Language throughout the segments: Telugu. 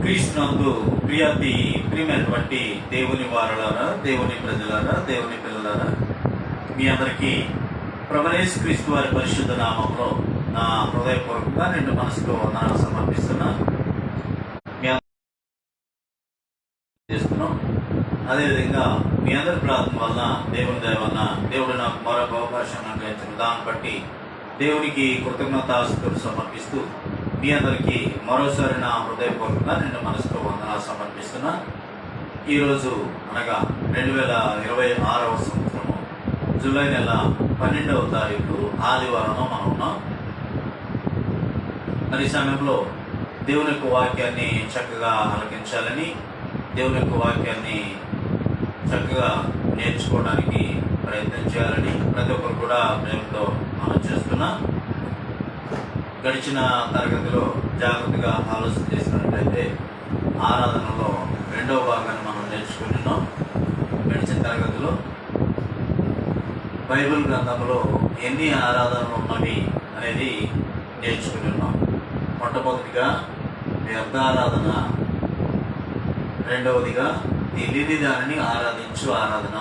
క్రీస్తునందు ప్రియమైనటువంటి దేవుని వారలారా, దేవుని ప్రజలారా, దేవుని పిల్లలారా, మీ అందరికీ ప్రభువైన క్రీస్తు వారి పరిశుద్ధ నామంలో నా హృదయపూర్వకంగా నిండు మనసుతో వందనాలు సమర్పిస్తున్నా. మీ చేస్తున్నాం. అదేవిధంగా మీ అందరి ప్రార్థన వల్ల, దేవుని దయ వల్ల దేవుడు నాకు మరొక అవకాశం అనుగ్రహించిన దాన్ని బట్టి దేవునికి కృతజ్ఞతాస్తుతులు సమర్పిస్తూ మీ అందరికీ మరోసారి నా హృదయపూర్వకంగా నిండు మనసుతో వందనాలు సమర్పిస్తున్నా. ఈరోజు అనగా 2026వ సంవత్సరము జూలై నెల 12వ తారీఖు ఆదివారంలో మనం ఉన్నాం. మరి సమయంలో దేవుని యొక్క వాక్యాన్ని చక్కగా ఆలకించాలని, దేవుని యొక్క వాక్యాన్ని చక్కగా నేర్చుకోవడానికి ప్రయత్నం చేయాలని ప్రతి ఒక్కరు కూడా ప్రేమతో మనం చేస్తున్నా. గడిచిన తరగతిలో జాగ్రత్తగా ఆలోచన చేసినట్లయితే ఆరాధనలో రెండవ భాగాన్ని మనం నేర్చుకుంటున్నాం. గడిచిన తరగతిలో బైబిల్ గ్రంథంలో ఎన్ని ఆరాధనలు ఉన్నవి అనేది నేర్చుకుంటున్నాం. మొట్టమొదటిగా వ్యర్థ ఆరాధన, రెండవదిగా తెలియని దానిని ఆరాధించు ఆరాధన,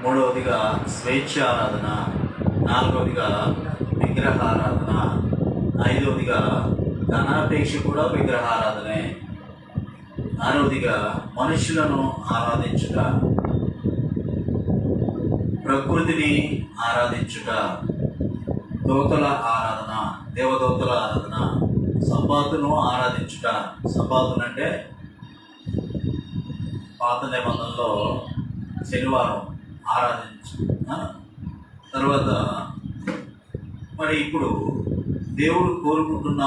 మూడవదిగా స్వేచ్ఛ ఆరాధన, నాలుగవదిగా విగ్రహారాధన, ఐదవదిగా ధనాపేక్ష కూడా విగ్రహారాధనే, ఆరవదిగా మనుషులను ఆరాధించుట, ప్రకృతిని ఆరాధించుట, దోతల ఆరాధన, దేవదూతల ఆరాధన, సబ్బాతును ఆరాధించుట. సబ్బాతును అంటే పాత నిబంధనలో శనివారం ఆరాధించు. తర్వాత మరి ఇప్పుడు దేవుడు కోరుకుంటున్న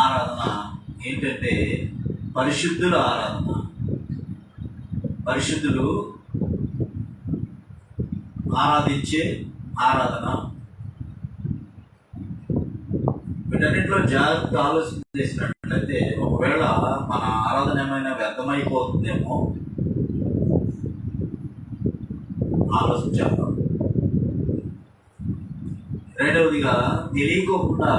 ఆరాధన ఏంటంటే పరిశుద్ధుల ఆరాధన. పరిశుద్ధులు ఆరాధించే ఆరాధన. వీటన్నింటిలో జాగ్రత్త ఆలోచన చేసినట్లయితే ఒకవేళ మన ఆరాధన ఏమైనా వ్యర్థమైపోతుందేమో ఆలోచించాం. రెండవదిగా తెలియకోకుండా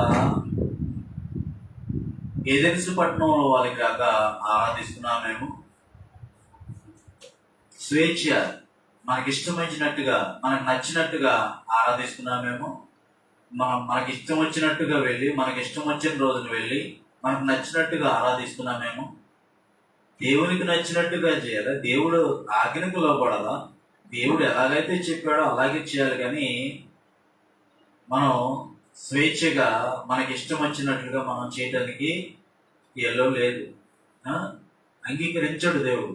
ఏజెన్సీ పట్టణంలో వాళ్ళకి రాక ఆరాధిస్తున్నామేమో. స్వేచ్ఛ, మనకి ఇష్టమైనట్టుగా మనకు నచ్చినట్టుగా ఆరాధిస్తున్నామేమో. మనకి ఇష్టం వచ్చినట్టుగా వెళ్ళి, మనకి ఇష్టం వచ్చిన రోజున వెళ్ళి మనకు నచ్చినట్టుగా ఆరాధిస్తున్నామేమో. దేవునికి నచ్చినట్టుగా చేయాలి. దేవుడు ఆజ్ఞకు లోపడాలా? దేవుడు ఎలాగైతే చెప్పాడో అలాగే చేయాలి. కానీ మనం స్వేచ్ఛగా మనకి ఇష్టం వచ్చినట్లుగా మనం చేయడానికి ఎల్లో లేదు, అంగీకరించాడు దేవుడు.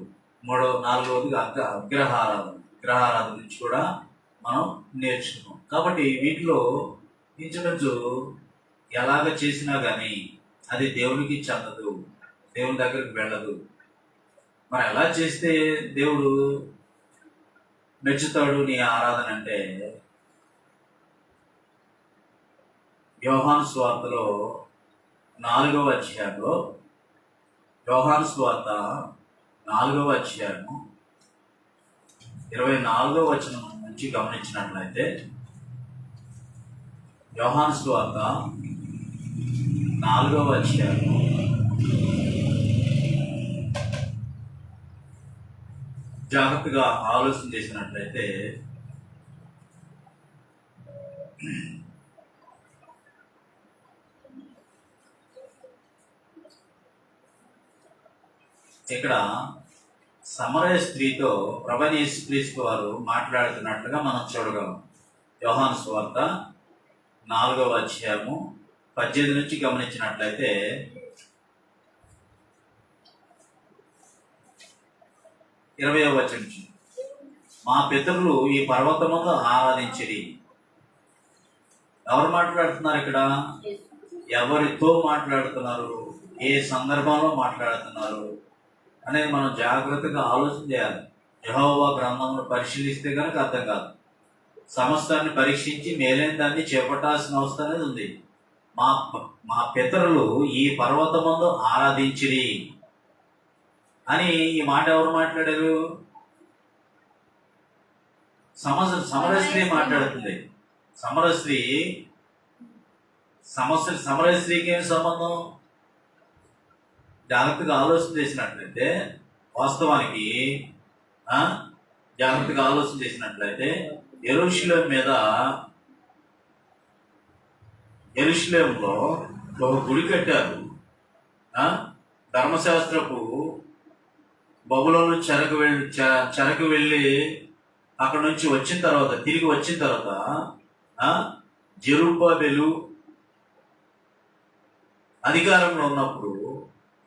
నాలుగవదిగా విగ్రహారాధన నుంచి కూడా మనం నేర్చుకున్నాం. కాబట్టి వీటిలో ఇంచుమించు ఎలాగ చేసినా కానీ అది దేవునికి చెందదు, దేవుని దగ్గరికి వెళ్ళదు. మరి ఎలా చేస్తే దేవుడు మెచ్చుతాడు నీ ఆరాధన అంటే, యోహాను సువార్తలో 4వ అధ్యాయంలో, యోహాను సువార్త 4వ అధ్యాయము 24వ వచనం నుంచి గమనించినట్లయితే, యోహాను సువార్త 4వ అధ్యాయము జాగ్రత్తగా ఆలోచన చేసినట్లయితే ఇక్కడ సమరయ స్త్రీతో ప్రభువైన యేసుక్రీస్తు వారు మాట్లాడుతున్నట్లుగా మనం చూడగలం. యోహాను సువార్త 4వ అధ్యాయము 18 నుంచి గమనించినట్లయితే, ఇరవై వచనం నుంచి, మా పితరులు ఈ పర్వతమును ఆరాధించిరి. ఎవరు మాట్లాడుతున్నారు ఇక్కడ? ఎవరితో మాట్లాడుతున్నారు? ఏ సందర్భంలో మాట్లాడుతున్నారు అనేది మనం జాగ్రత్తగా ఆలోచన చేయాలి. యెహోవా గ్రంథంలో పరిశీలిస్తే కనుక అర్థం కాదు. సమస్తాన్ని పరీక్షించి మేలైన దాన్ని చేపట్టాల్సిన అవసరం అనేది ఉంది. మా పితరులు ఈ పర్వతమందు ఆరాధించిరి అని ఈ మాట ఎవరు మాట్లాడారు? సమరస్త్రీ మాట్లాడుతుంది. సమరస్త్రీకి ఏం సంబంధం? జాగ్రత్తగా ఆలోచన చేసినట్లయితే వాస్తవానికి జాగ్రత్తగా ఆలోచన చేసినట్లయితే యెరూషలేములో ఒక గుడి కట్టారు. ధర్మశాస్త్రపు బబులోను చెరకు వెళ్ళి అక్కడ నుంచి తిరిగి వచ్చిన తర్వాత జెరుబ్బాబెలు అధికారంలో ఉన్నప్పుడు,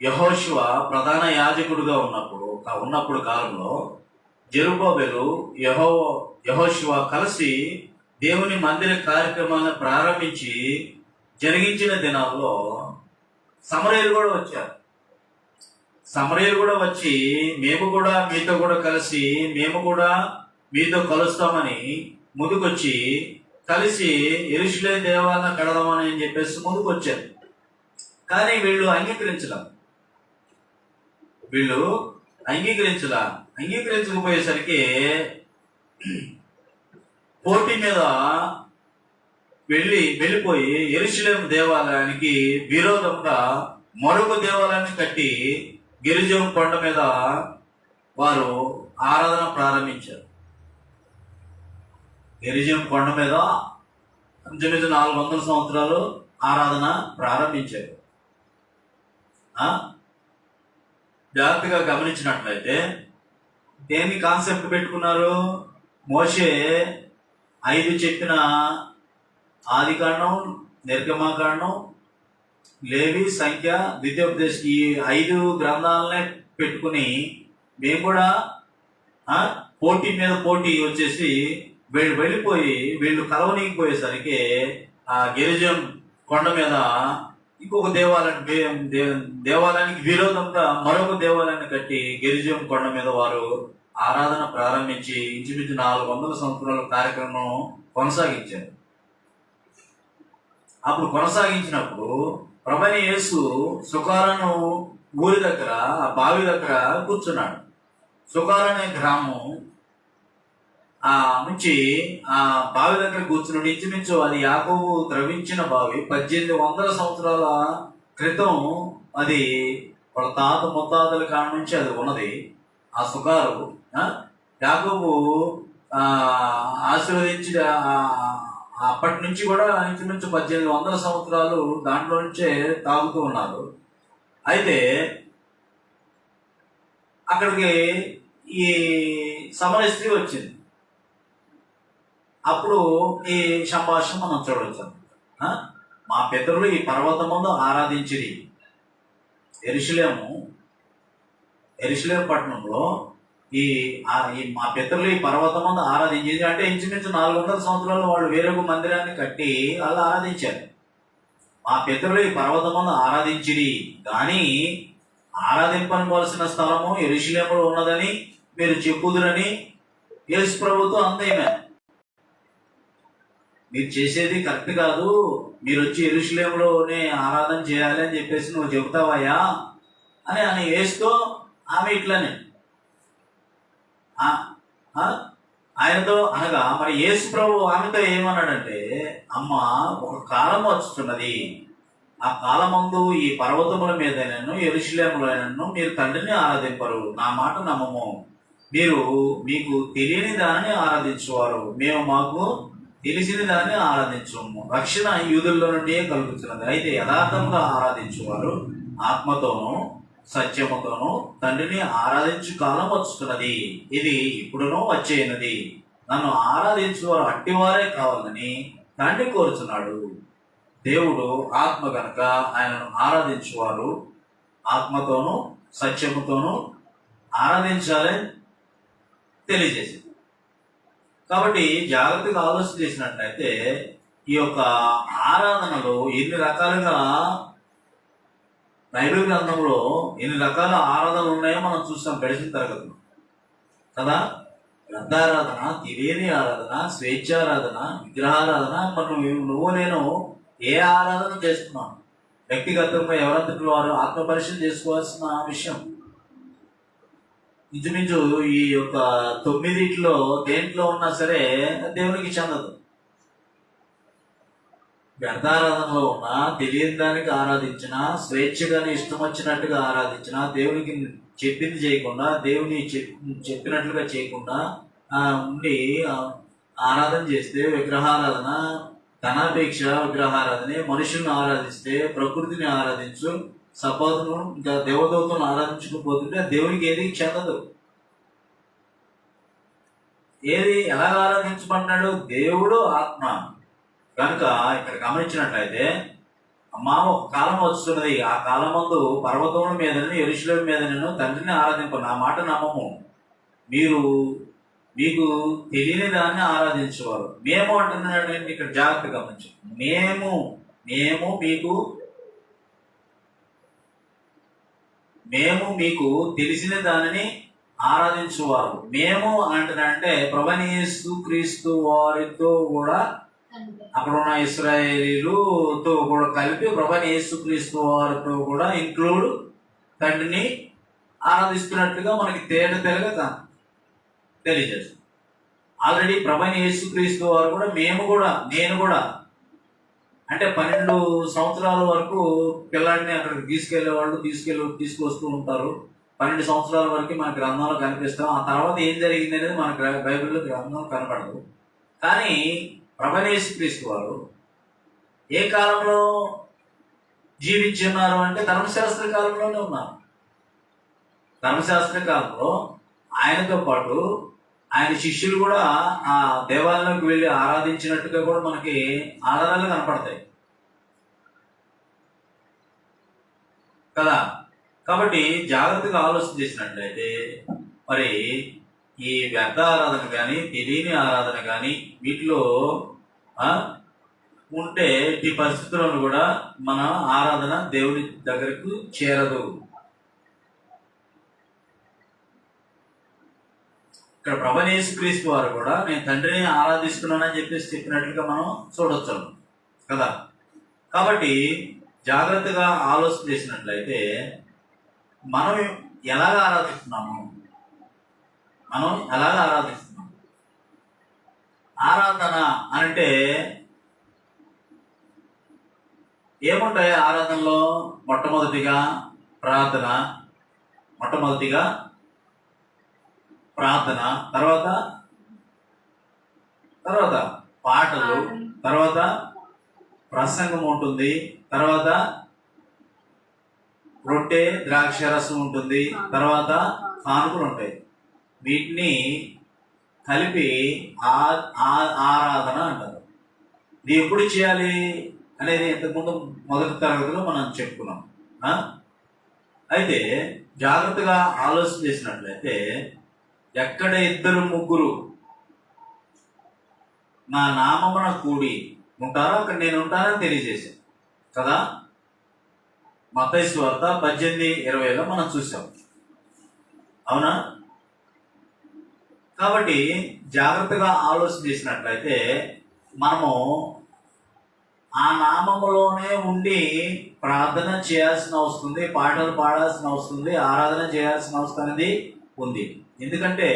యెహోషువ ప్రధాన యాజకుడుగా ఉన్నప్పుడు కాలంలో జెరుబ్బాబెలు యెహోషువ కలిసి దేవుని మందిర కార్యక్రమాలను ప్రారంభించి జరిగించిన దినాల్లో సమరయులు కూడా వచ్చి మేము కూడా మీతో కూడా కలిసి మేము కూడా మీతో కలుస్తామని ముందుకొచ్చి కలిసి యెరూషలేము దేవాలయం కడదామని అని చెప్పేసి ముందుకొచ్చారు. కానీ వీళ్ళు అంగీకరించకపోయేసరికి పోటీ మీద వెళ్ళిపోయి యెరూషలేము దేవాలయానికి విరోధంగా మరొక దేవాలయాన్ని కట్టి గిరిజం కొండ మీద వారు ఆరాధన ప్రారంభించారు. గిరిజం కొండ మీద 400 సంవత్సరాలు ఆరాధన ప్రారంభించారు. జాగ్రత్తగా గమనించినట్లయితే దేన్ని కాన్సెప్ట్ పెట్టుకున్నారు? మోషే 5 చెప్పిన ఆదికాండం, నిర్గమాకాండం, లేవి, సంఖ్య, ద్వితీయోపదేశం ఈ 5 గ్రంథాలనే పెట్టుకుని మేము కూడా పోటీ మీద పోటీ వచ్చేసి వీళ్ళు కలవనీకపోయేసరికి ఆ గిరిజం కొండ మీద ఇంకొక దేవాలయానికి విరోధంగా మరొక దేవాలయాన్ని కట్టి గిరిజం కొండ మీద వారు ఆరాధన ప్రారంభించి ఇంచుమించు 400 సంవత్సరాల కార్యక్రమం కొనసాగించారు. అప్పుడు కొనసాగించినప్పుడు ప్రభువైన యేసు సుకారను ఊరి దగ్గర ఆ బావి దగ్గర కూర్చున్నాడు. సుకారు అనే గ్రామం నుంచి ఆ బావి దగ్గర కూర్చున్నాడు. ఇంచుమించు అది యాకోబు త్రవించిన బావి. 1800 సంవత్సరాల క్రితం అది వాళ్ళ తాత ముత్తాతల కాడ నుంచి అది ఉన్నది. ఆ సుకారు యాకోబు ఆశీర్వదించి అప్పటి నుంచి కూడా ఇంచుమించు 1800 సంవత్సరాలు దాంట్లో నుంచే తాగుతూ ఉన్నారు. అయితే అక్కడికి ఈ సమరయ స్త్రీ వచ్చింది. అప్పుడు ఈ సంభాషణ మనం చూడవచ్చు. మా పితరులు ఈ పర్వతమందు ఆరాధించిరి. యెరూషలేము పట్టణంలో మా పితరులు ఈ పర్వతమందు ఆరాధించేది అంటే ఇంచుమించు 400 సంవత్సరాలు వాళ్ళు వేరొక మందిరాన్ని కట్టి వాళ్ళు ఆరాధించారు. మా పితరులు ఈ పర్వతమందు ఆరాధించిరి కానీ ఆరాధింపవలసిన స్థలము యెరూషలేములో ఉన్నదని మీరు చెప్పుదురని యేసు ప్రభుతో అందేమే. మీరు చేసేది కరెక్ట్ కాదు, మీరు వచ్చి యెరూషలేములోనే ఆరాధన చేయాలి అని చెప్పేసి నువ్వు చెబుతావయ్యా అని యేసుతో ఆమె ఇట్లనే ఆయనతో అనగా మరి యేసు ప్రభు ఆమెతో ఏమన్నాడంటే, అమ్మ ఒక కాలం వస్తున్నది, ఆ కాలమందు ఈ పర్వతముల మీదనను యెరూషలేములోనూ మీరు తండ్రిని ఆరాధింపరు, నా మాట నమ్మము. మీకు తెలియని దానిని ఆరాధించువారు, మేము మాకు తెలిసిన దాన్ని ఆరాధించము. రక్షణ యూదుల్లో నుండి కలుగుతున్నది. అయితే యథార్థంగా ఆరాధించువారు ఆత్మతోనూ సత్యముతోనూ తండ్రిని ఆరాధించు కాలం వస్తున్నది, ఇది ఇప్పుడునూ వచ్చేయనది. నన్ను ఆరాధించువారు అట్టివారే కావాలని తండ్రి కోరుచున్నాడు. దేవుడు ఆత్మ కనుక ఆయనను ఆరాధించువారు ఆత్మతోనూ సత్యముతోనూ ఆరాధించాలని తెలియజేసింది. కాబట్టి జాగ్రత్తగా ఆలోచన చేసినట్లయితే ఈ యొక్క ఆరాధనలో ఎన్ని రకాలుగా బైబిల్ గ్రంథంలో ఎన్ని రకాల ఆరాధనలు ఉన్నాయో మనం చూస్తాం గడిచిన తరగతిలో కదా. గ్రంథారాధన, త్రివేణి ఆరాధన, స్వేచ్ఛారాధన, విగ్రహారాధన. మనం నేను ఏ ఆరాధన చేస్తున్నాను వ్యక్తిగతంగా ఎవరంతటి వారు ఆత్మ పరిశీలన చేసుకోవాల్సిన విషయం. ఇంచుమించు ఈ యొక్క 9 దేంట్లో ఉన్నా సరే దేవునికి చెందదు. వ్యర్థారాధనలో ఉన్నా, తెలియని దానికి ఆరాధించినా, స్వేచ్ఛగానే ఇష్టం వచ్చినట్టుగా ఆరాధించినా, దేవునికి చెప్పింది చేయకుండా, దేవుని చెప్పినట్లుగా చేయకుండా ఉండి ఆరాధన చేస్తే, విగ్రహారాధన, ధనాపేక్ష విగ్రహారాధనే, మనుషుల్ని ఆరాధిస్తే, ప్రకృతిని ఆరాధించు, సపోతును ఇంకా దేవదూతలను ఆరాధించకపోతుంటే దేవునికి ఏది చెందదు. ఏది ఎలాగ ఆరాధించబడినాడు? దేవుడు ఆత్మ కనుక ఇక్కడ గమనించినట్లయితే ఒక కాలం వస్తున్నది, ఆ కాలం ముందు పర్వతముల మీదను యెరూషలేము మీదను తండ్రిని ఆరాధింప, నా మాట నమ్మము, మీకు తెలియని దాన్ని ఆరాధించేవారు. మేము అంటున్నాడండి ఇక్కడ, జాగ్రత్త గమనించు. మేము మీకు తెలిసిన దానిని ఆరాధించువారు. మేము అంటున్నాడంటే ప్రభువైన యేసు క్రీస్తు వారితో కూడా, అక్కడ ఉన్న ఇశ్రాయేలీలతో కూడా కలిపి ప్రభువైన యేసు క్రీస్తు వారితో కూడా ఇంక్లూడ్ తండ్రిని ఆరాధిస్తున్నట్టుగా మనకి తేటగా తెలియజేస్తుంది. ఆల్రెడీ ప్రభువైన యేసు క్రీస్తు వారు కూడా, నేను కూడా అంటే 12 సంవత్సరాల వరకు పిల్లాడిని అక్కడికి తీసుకొస్తూ ఉంటారు. 12 సంవత్సరాల వరకు మన గ్రంథంలో కనిపిస్తాం. ఆ తర్వాత ఏం జరిగింది అనేది మన బైబిల్లో గ్రంథంలో కనపడదు. కానీ ప్రభువైన యేసు క్రీస్తు వారు ఏ కాలంలో జీవించి ఉన్నారు అంటే ధర్మశాస్త్ర కాలంలోనే ఉన్నారు. ధర్మశాస్త్ర కాలంలో ఆయనతో పాటు ఆయన శిష్యులు కూడా ఆ దేవాలయంలోకి వెళ్ళి ఆరాధించినట్టుగా కూడా మనకి ఆధారాలు కనపడతాయి కదా. కాబట్టి జాగ్రత్తగా ఆలోచన చేసినట్లయితే మరి ఈ వ్యర్థ ఆరాధన కానీ, తెలియని ఆరాధన కానీ వీటిలో ఉంటే ఈ పరిస్థితులను కూడా మన ఆరాధన దేవుని దగ్గరకు చేరదు. ఇక్కడ ప్రభువైన యేసు క్రీస్తు వారు కూడా నేను తండ్రిని ఆరాధిస్తున్నానని చెప్పినట్లుగా మనం చూడొచ్చు కదా. కాబట్టి జాగ్రత్తగా ఆలోచన చేసినట్లయితే మనం ఎలాగ ఆరాధిస్తున్నాము? ఆరాధన అంటే ఏముంటాయి ఆరాధనలో? మొట్టమొదటిగా ప్రార్థన, తర్వాత పాటలు, తర్వాత ప్రసంగం ఉంటుంది, తర్వాత రొట్టె ద్రాక్షరసం ఉంటుంది, తర్వాత కానుకలు ఉంటాయి. వీటిని కలిపి ఆరాధన అంటారు. ఇది ఎప్పుడు చేయాలి అనేది ఇంతకుముందు మొదటి తరగతిలో మనం చెప్పుకున్నాం. అయితే జాగ్రత్తగా ఆలోచన చేసినట్లయితే ఎక్కడ 2-3 నా నామమున కూడి ఉంటారో అక్కడ నేను ఉంటానని తెలియజేశాను కదా. మత్తయి సువార్త 18:20లో మనం చూసాం, అవునా? కాబట్టి జాగ్రత్తగా ఆలోచన చేసినట్లయితే మనము ఆ నామములోనే ఉండి ప్రార్థన చేయాల్సిన వస్తుంది, పాటలు పాడాల్సిన వస్తుంది, ఆరాధన చేయాల్సిన అవసరం అనేది ఉంది. ఎందుకంటే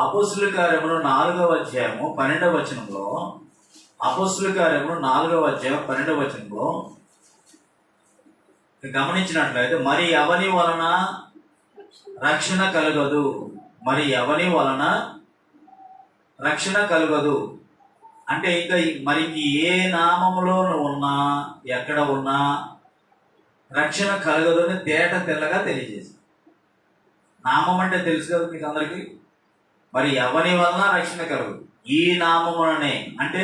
అపోస్తుల కార్యములు 4వ అధ్యాయము 12వ వచనంలో, అపోస్తుల కార్యములు 4వ అధ్యాయం 12వ వచనంలో గమనించినట్లయితే మరి ఎవని వలన రక్షణ కలుగదు అంటే ఇంకా మరి ఏ నామములో ఉన్నా, ఎక్కడ ఉన్నా రక్షణ కలగదు అని తెల్లగా తెలియజేసి. నామం అంటే తెలుసు కదా మీకు అందరికీ. మరి ఎవని వలన రక్షణ కలగదు? ఈ నామముననే, అంటే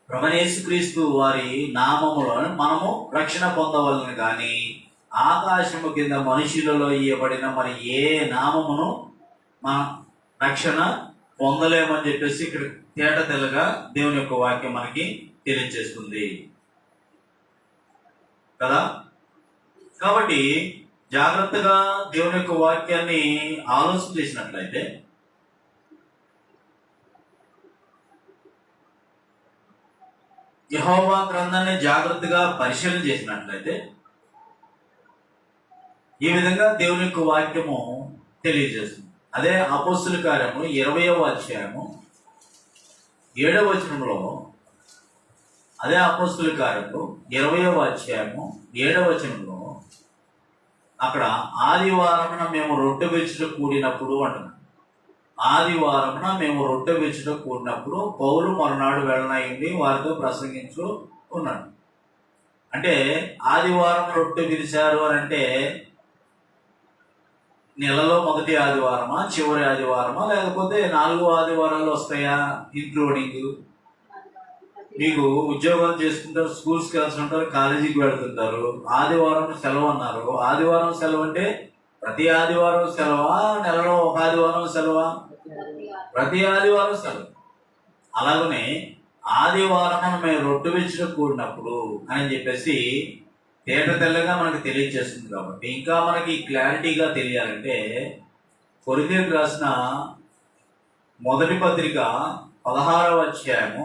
ప్రభువైన యేసుక్రీస్తు వారి నామములో మనము రక్షణ పొందవలని. కానీ ఆకాశము కింద మనుషులలో ఇవ్వబడిన మరి ఏ నామమును మన రక్షణ పొందలేమని చెప్పేసి ఇక్కడ తెల్లగా దేవుని యొక్క వాక్యం మనకి తెలియజేస్తుంది కదా. కాబట్టి జాగ్రత్తగా దేవుని యొక్క వాక్యాన్ని ఆలోచన చేసినట్లయితే యెహోవా గ్రంథాన్ని జాగ్రత్తగా పరిశీలన చేసినట్లయితే ఈ విధంగా దేవుని యొక్క వాక్యము తెలియజేస్తుంది. అదే అపోస్తుల కార్యము 20వ అధ్యాయము 7వ వచనంలో అదే అపోస్తుల కార్యము 20వ అధ్యాయము 7వ వచనంలో అక్కడ ఆదివారమున మేము రొట్టె విరుచుట కూడినప్పుడు అంటున్నాం. ఆదివారమున మేము రొట్టె విరుచుట కూడినప్పుడు పౌలు మరునాడు వెళ్ళనయ్యండి వారితో ప్రసంగించు ఉన్నాడు. అంటే ఆదివారం రొట్టె విరిచారు అని అంటే నెలలో మొదటి ఆదివారమా, చివరి ఆదివారమా, లేకపోతే 4 ఆదివారాలు వస్తాయా? ఇంక్లూడింగ్ మీకు ఉద్యోగాలు చేసుకుంటారు, స్కూల్స్కి వెళ్తుంటారు, కాలేజీకి వెళ్తుంటారు. ఆదివారం సెలవు అన్నారు. ఆదివారం సెలవు అంటే ప్రతి ఆదివారం సెలవా, నెలలో ఒక ఆదివారం సెలవా? ప్రతి ఆదివారం సెలవు. అలాగనే ఆదివారం మేము రొట్టె విరుచుట కూడినప్పుడు అని చెప్పేసి తేట తెల్లగా మనకు తెలియజేస్తుంది. కాబట్టి ఇంకా మనకి క్లారిటీగా తెలియాలంటే కొరింథీయులకు రాసిన మొదటి పత్రిక 16వ అధ్యాయము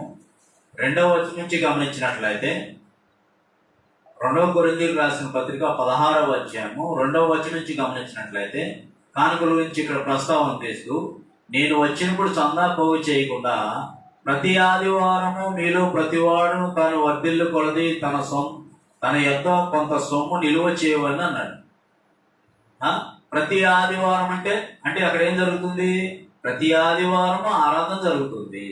2వ వచనం నుంచి గమనించినట్లయితే, 2వ కొరింథీయులకు రాసిన పత్రిక 16వ అధ్యాయము 2వ వచనం నుంచి గమనించినట్లయితే కానుకల గురించి ఇక్కడ ప్రస్తావన చేస్తూ, నేను వచ్చినప్పుడు చందా పోగు చేయకుండా ప్రతి ఆదివారము మీలో ప్రతివాడును తాను వర్ధిల్లు కొలది తన యొద్ద కొంత సొమ్ము నిలువ చేయవలని అన్నాడు. ప్రతి ఆదివారం అంటే అక్కడ ఏం జరుగుతుంది? ప్రతి ఆదివారం ఆరాధన జరుగుతుంది.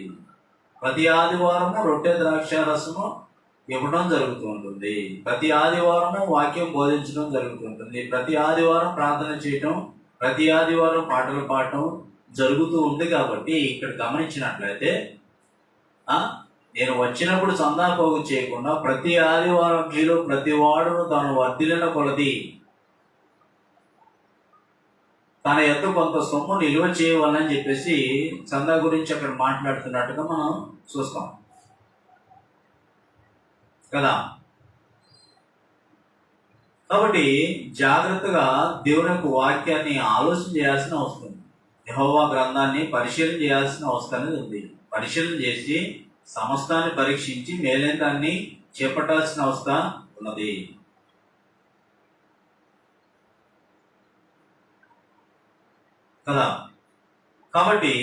ప్రతి ఆదివారము రొట్టె ద్రాక్ష రసము ఇవ్వడం జరుగుతూ ఉంటుంది. ప్రతి ఆదివారము వాక్యం బోధించడం జరుగుతుంటుంది. ప్రతి ఆదివారం ప్రార్థన చేయటం, ప్రతి ఆదివారం పాటలు పాడటం జరుగుతూ ఉంది. కాబట్టి ఇక్కడ గమనించినట్లయితే నేను వచ్చినప్పుడు చందా పోగు చేయకుండా ప్రతి ఆదివారం మీలో ప్రతి వాడును తాను వర్ధిల్లిన కొలది తన యొక్క కొంత సొమ్ము నిల్వ చేయవాలని చెప్పేసి చందా గురించి అక్కడ మాట్లాడుతున్నట్టుగా మనం చూస్తాం కదా. కాబట్టి జాగ్రత్తగా దేవుని యొక్క వాక్యాన్ని ఆలోచన చేయాల్సిన అవసరం ఉంది. యెహోవా గ్రంథాన్ని పరిశీలన చేయాల్సిన అవసరం అనేది ఉంది. పరిశీలన చేసి సమస్తాన్ని పరీక్షించి మేలైన దాన్ని చేపట్టాల్సిన అవసరం ఉన్నది కదా. కాబట్టి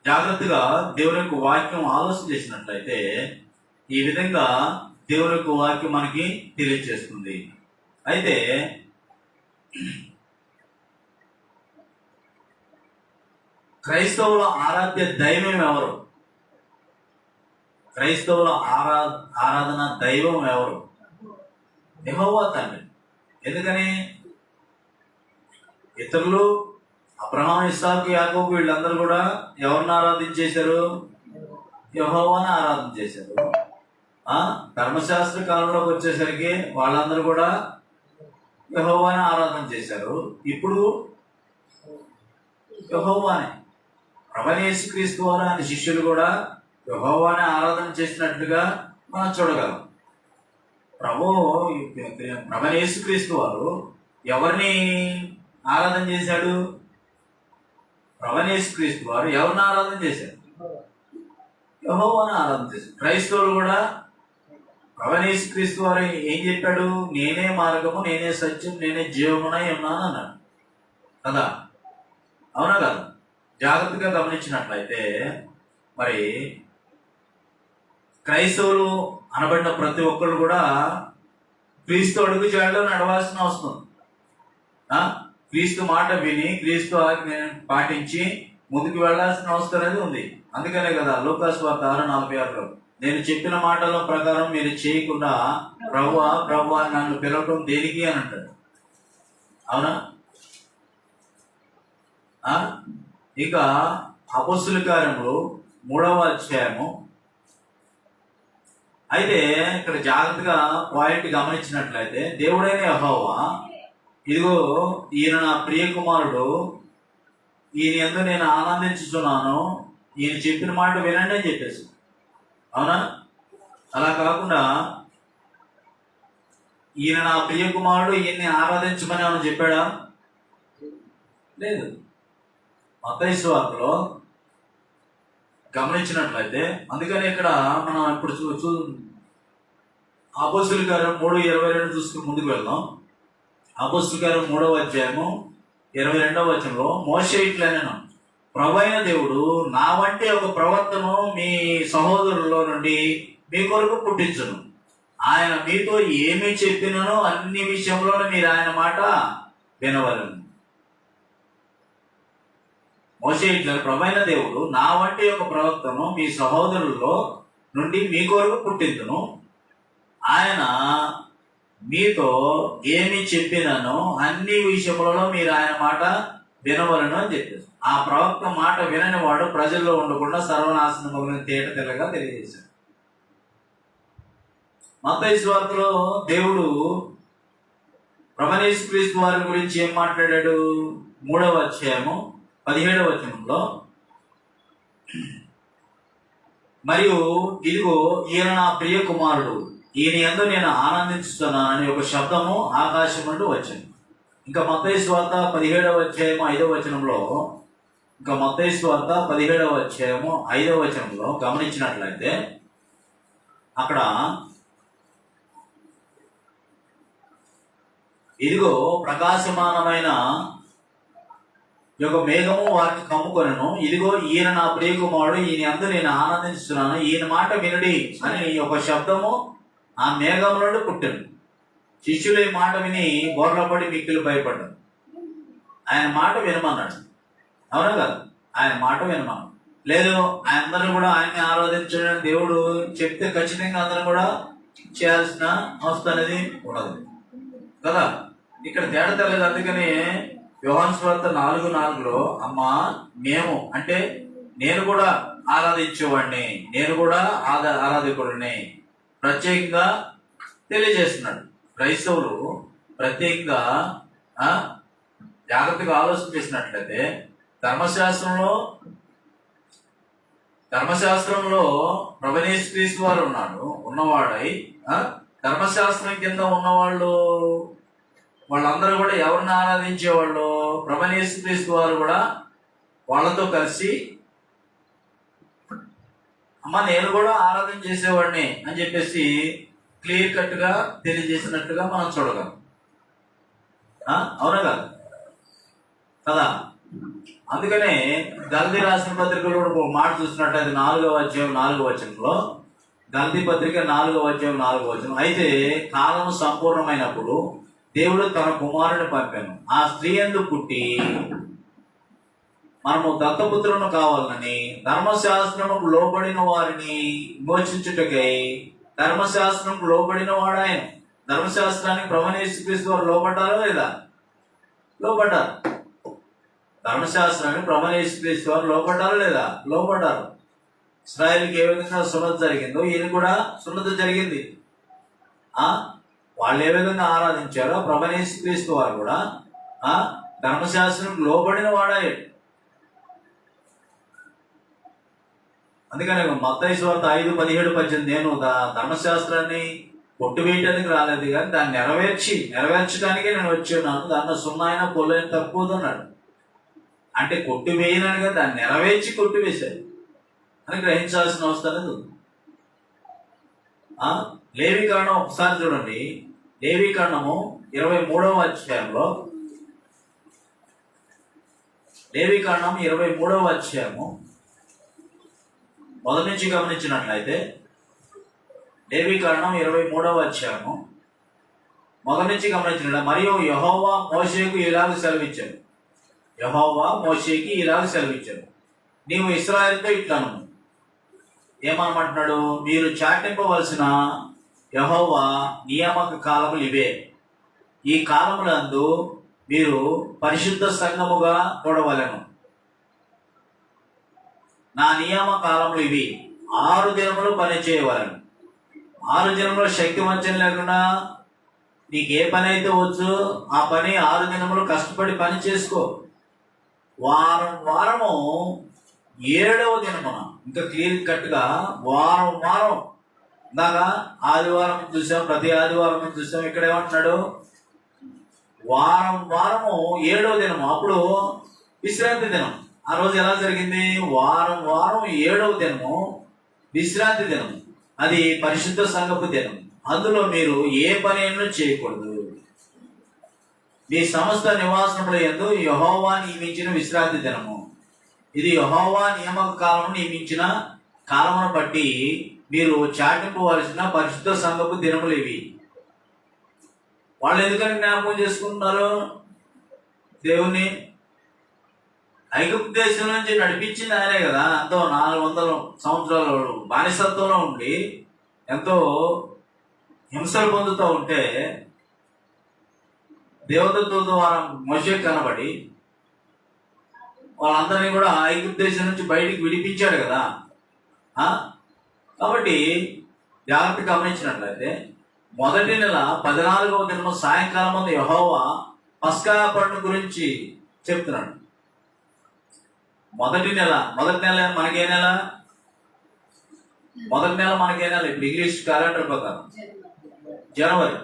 జాగ్రత్తగా దేవుని యొక్క వాక్యం ఆలోచన చేసినట్లయితే ఈ విధంగా దేవుని యొక్క వాక్యం మనకి తెలియజేస్తుంది. అయితే క్రైస్తవుల ఆరాధ్య దైవం ఎవరు? క్రైస్తవుల ఆరాధన దైవం ఎవరు? యెహోవా తండ్రి. ఎందుకని? ఇతరులు అబ్రహాం, ఇస్సాకు, యాకోబు వీళ్ళందరూ కూడా ఎవరిని ఆరాధించేశారు? యెహోవాని ఆరాధన చేశారు. ధర్మశాస్త్ర కాలంలోకి వచ్చేసరికి వాళ్ళందరూ కూడా యెహోవాని ఆరాధన చేశారు. ఇప్పుడు యెహోవాని ప్రభువైన యేసుక్రీస్తు వారు ఆయన శిష్యులు కూడా యెహోవాని ఆరాధన చేసినట్లుగా మనం చూడగలం. ప్రభువైన యేసుక్రీస్తు వారు ఎవరిని ఆరాధన చేశాడు? ప్రభువైన యేసుక్రీస్తు వారు ఎవరిని ఆరాధన చేశారు? యెహోవాని ఆరాధన చేశారు. క్రైస్తవులు కూడా ప్రభువైన యేసుక్రీస్తు వారు ఏం చెప్పాడు? నేనే మార్గము, నేనే సత్యం, నేనే జీవమునై ఉన్నాను అన్నాడు కదా. అవునా కదా? జాగ్రత్తగా గమనించినట్లయితే మరి క్రైస్తవులు అనబడిన ప్రతి ఒక్కరు కూడా క్రీస్తు అడుగు జాడలో నడవాల్సిన అవసరం. క్రీస్తు మాట విని క్రీస్తు ఆజ్ఞని పాటించి ముందుకు వెళ్లాల్సిన అవసరం అనేది ఉంది. అందుకనే కదా లూకా సువార్త 6:46 నేను చెప్పిన మాటల ప్రకారం మీరు చేయకుండా ప్రభువా ప్రభువా నన్ను పిలవటం దేనికి అని అంటాడు. అవునా? ఇక అపొస్తలుల కార్యములు 3వ అధ్యాయము. అయితే ఇక్కడ జాగ్రత్తగా పాయింట్ గమనించినట్లయితే దేవుడైన యెహోవా ఇదిగో ఈయన నా ప్రియ కుమారుడు, ఈయన యందు నేను ఆనందించుచున్నాను, ఈయన చెప్పిన మాట వినండి అని చెప్పేసి. అవునా? అలా కాకుండా ఈయన నా ప్రియ కుమారుడు, ఈయన్ని ఆరాధించమని ఏమైనా చెప్పాడా? లేదు. మత్తయి సువార్తలో గమనించినట్లయితే అందుకని ఇక్కడ మనం ఇప్పుడు అపొస్తలుల కార్యం 3:22 చూసుకుని ముందుకు వెళ్దాం. అపొస్తలుల కార్యం 3వ అధ్యాయము 22వ వచనంలో మోషే ఇట్లనెను, ప్రభువైన దేవుడు నా వంటి ఒక ప్రవక్తను మీ సహోదరుల్లో నుండి మీ కొరకు పుట్టించును. ఆయన మీతో ఏమి చెప్పిననో అన్ని విషయంలోనూ మీరు ఆయన మాట వినవలను. మోషే ఇట్లా, ప్రభువైన దేవుడు నా వంటి ఒక ప్రవక్తను మీ సహోదరుల్లో నుండి మీ కొరకు పుట్టించును. ఆయన మీతో ఏమి చెప్పిననో అన్ని విషయములలో మీరు ఆయన మాట వినవలను అని చెప్పారు. ఆ ప్రవక్త మాట వినని వాడు ప్రజల్లో ఉండకుండా సర్వనాశనం తేట తెల్లగా తెలియజేశాడు. మత్తయి సువార్తలో దేవుడు ప్రభువైన యేసుక్రీస్తు వారి గురించి ఏం మాట్లాడాడు? 3వ అధ్యాయము 17వ వచనంలో, మరియు ఇదిగో ఈయన నా ప్రియ కుమారుడు, ఈయన యందు నేను ఆనందించుతున్నానని ఒక శబ్దము ఆకాశం నుండి వచ్చింది. ఇంకా మత్తయి సువార్త 17వ అధ్యాయము 5వ వచనంలో, ఇంకా మత్తయి సువార్త 17వ అధ్యాయము 5వ వచనంలో గమనించినట్లయితే అక్కడ ఇదిగో ప్రకాశమానమైన యొక్క మేఘము వారిని కమ్ముకొనెను, ఇదిగో ఈయన నా ప్రియ కుమారుడు, ఈయన అందు నేను ఆనందిస్తున్నాను, ఈయన మాట వినుడి అని ఒక శబ్దము ఆ మేఘం నుండి పుట్టాను. శిష్యులు ఈ మాట విని బోర్లపడి మిక్కిలు భయపడ్డారు. ఆయన మాట వినమన్నాడు. అవునా కదా? ఆయన మాట వినమన్నాడు. లేదు, అందరూ కూడా ఆయన్ని ఆరాధించడం దేవుడు చెప్తే ఖచ్చితంగా అందరూ కూడా చేయాల్సిన అవస్థ అనేది ఉండదు కదా. ఇక్కడ తేడా తెల్లదు. అందుకని యోహాను సువార్త 4:4లో అమ్మా మేము అంటే నేను కూడా ఆరాధించేవాడిని, నేను కూడా ఆరాధకుడిని ప్రత్యేకంగా తెలియజేస్తున్నాడు. క్రైస్తవులు ప్రత్యేకంగా జాగ్రత్తగా ఆలోచన చేసినట్లయితే ధర్మశాస్త్రంలో ప్రభువైన యేసుక్రీస్తు వారు ఉన్నవాడై ధర్మశాస్త్రం కింద ఉన్నవాళ్ళు వాళ్ళందరూ కూడా ఎవరిని ఆరాధించేవాళ్ళు? ప్రభువైన యేసుక్రీస్తు వారు కూడా వాళ్ళతో కలిసి అమ్మ నేను కూడా ఆరాధన చేసేవాడిని అని చెప్పేసి క్లియర్ కట్ గా తెలియజేసినట్టుగా మనం చూడగలం. అవునా కాదు కదా? అందుకనే గల్తీ రాసిన పత్రికలో ఒక మాట చూసినట్టయితే 4వ అధ్యాయం 4వ వచనంలో, గల్తీ పత్రిక 4వ అధ్యాయం 4వ వచనం, అయితే కాలం సంపూర్ణమైనప్పుడు దేవుడు తన కుమారుని పంపాను, ఆ స్త్రీ యందు పుట్టి మనము దత్తపుత్రులను కావాలని ధర్మశాస్త్రముకు లోబడిన వారిని విమోచించుటకై ధర్మశాస్త్రంకు లోబడిన వాడు ఆయన. ధర్మశాస్త్రానికి ప్రభువైన యేసుక్రీస్తు వారు లోబడ్డారా లేదా? లోబడ్డారు. ధర్మశాస్త్రానికి ప్రభువైన యేసుక్రీస్తు వారు లోబడ్డారా లేదా? లోబడ్డారు. ఇశ్రాయేలుకి ఏ విధంగా సున్నతి జరిగిందో ఈయన కూడా సున్నతి జరిగింది. వాళ్ళు ఏ విధంగా ఆరాధించారో ప్రభువైన యేసుక్రీస్తు వారు కూడా ధర్మశాస్త్రం లోబడిన వాడాడు. అందుకని మత్తయి సువార్త 5:17-18 నేను ధర్మశాస్త్రాన్ని కొట్టువేయటానికి రాలేదు కానీ దాన్ని నెరవేర్చడానికే నేను వచ్చున్నాను, దాంట్లో సున్నాయినా పొల్లైన తక్కువ అన్నాడు. అంటే కొట్టివేయనని కదా, దాన్ని నెరవేర్చి కొట్టివేశాడు అని గ్రహించాల్సిన అవసరం లేదు. లేవీకాండం ఒకసారి చూడండి. లేవీకాండము 23వ అధ్యాయంలో, లేవీకాండం 23వ అధ్యాయము మొదటి నుంచి గమనించినట్లయితే, లేవీకాండం 23వ అధ్యాయము మొదటి నుంచి గమనించిన, మరియు యెహోవా మోషేకు ఇలాగ సెలవిచ్చాడు. నీవు ఇశ్రాయేలుతో ఇట్లను ఏమనమంటున్నాడు? మీరు చాటింపవలసిన యెహోవా నియామక కాలములు ఇవే. ఈ కాలములందు మీరు పరిశుద్ధ సంఘముగా కూడవలెను. నా నియామ కాలములు ఇవి. 6 దినములు పని చేయవలను. 6 దినములు శక్తి వంచన లేకుండా నీకు ఏ పని అయితే వచ్చు ఆ పని 6 దినములు కష్టపడి పని చేసుకో. వారము 7వ దినమున, ఇంకా క్లియర్ కట్ గా వారం ఇందాక ఆదివారం చూసాం, ప్రతి ఆదివారం చూసాం. ఇక్కడ ఏమంటున్నాడు? వారము 7వ దినము, అప్పుడు విశ్రాంతి దినం. ఆ రోజు ఎలా జరిగింది? వారం 7వ దినము విశ్రాంతి దినం. అది పరిశుద్ధ సంఘపు దినం. అందులో మీరు ఏ పని చేయకూడదు. మీ సమస్త నివాసముల యందు యెహోవా నియమించిన విశ్రాంతి దినము. ఇది యెహోవా నియామక కాలం నియమించిన కాలమును బట్టి మీరు చాటింపవలసిన పరిశుద్ధ సంఘపు దినములు ఇవి. వాళ్ళు ఎందుకని జ్ఞాపకం చేసుకుంటున్నారు? దేవుణ్ణి ఐగుప్తు దేశం నుంచి నడిపించింది ఆయనే కదా. ఎంతో 400 సంవత్సరాలు బానిసత్వంలో ఉండి ఎంతో హింసలు పొందుతూ ఉంటే దేవదూత ద్వారా మోషే కనబడి వాళ్ళందరినీ కూడా ఐగుప్తు దేశం నుంచి బయటికి విడిపించాడు కదా. కాబట్టి జాగ్రత్త గమనించినట్లయితే మొదటి నెల 14వ దినము సాయంకాలం ముందు యెహోవా పస్కా పండుగ గురించి చెప్తున్నాడు. మొదటి నెల మనకే నెల? మొదటి నెల మనకే నెల? ఇప్పుడు ఇంగ్లీష్ క్యాలెండర్ ప్రకారం జనవరి.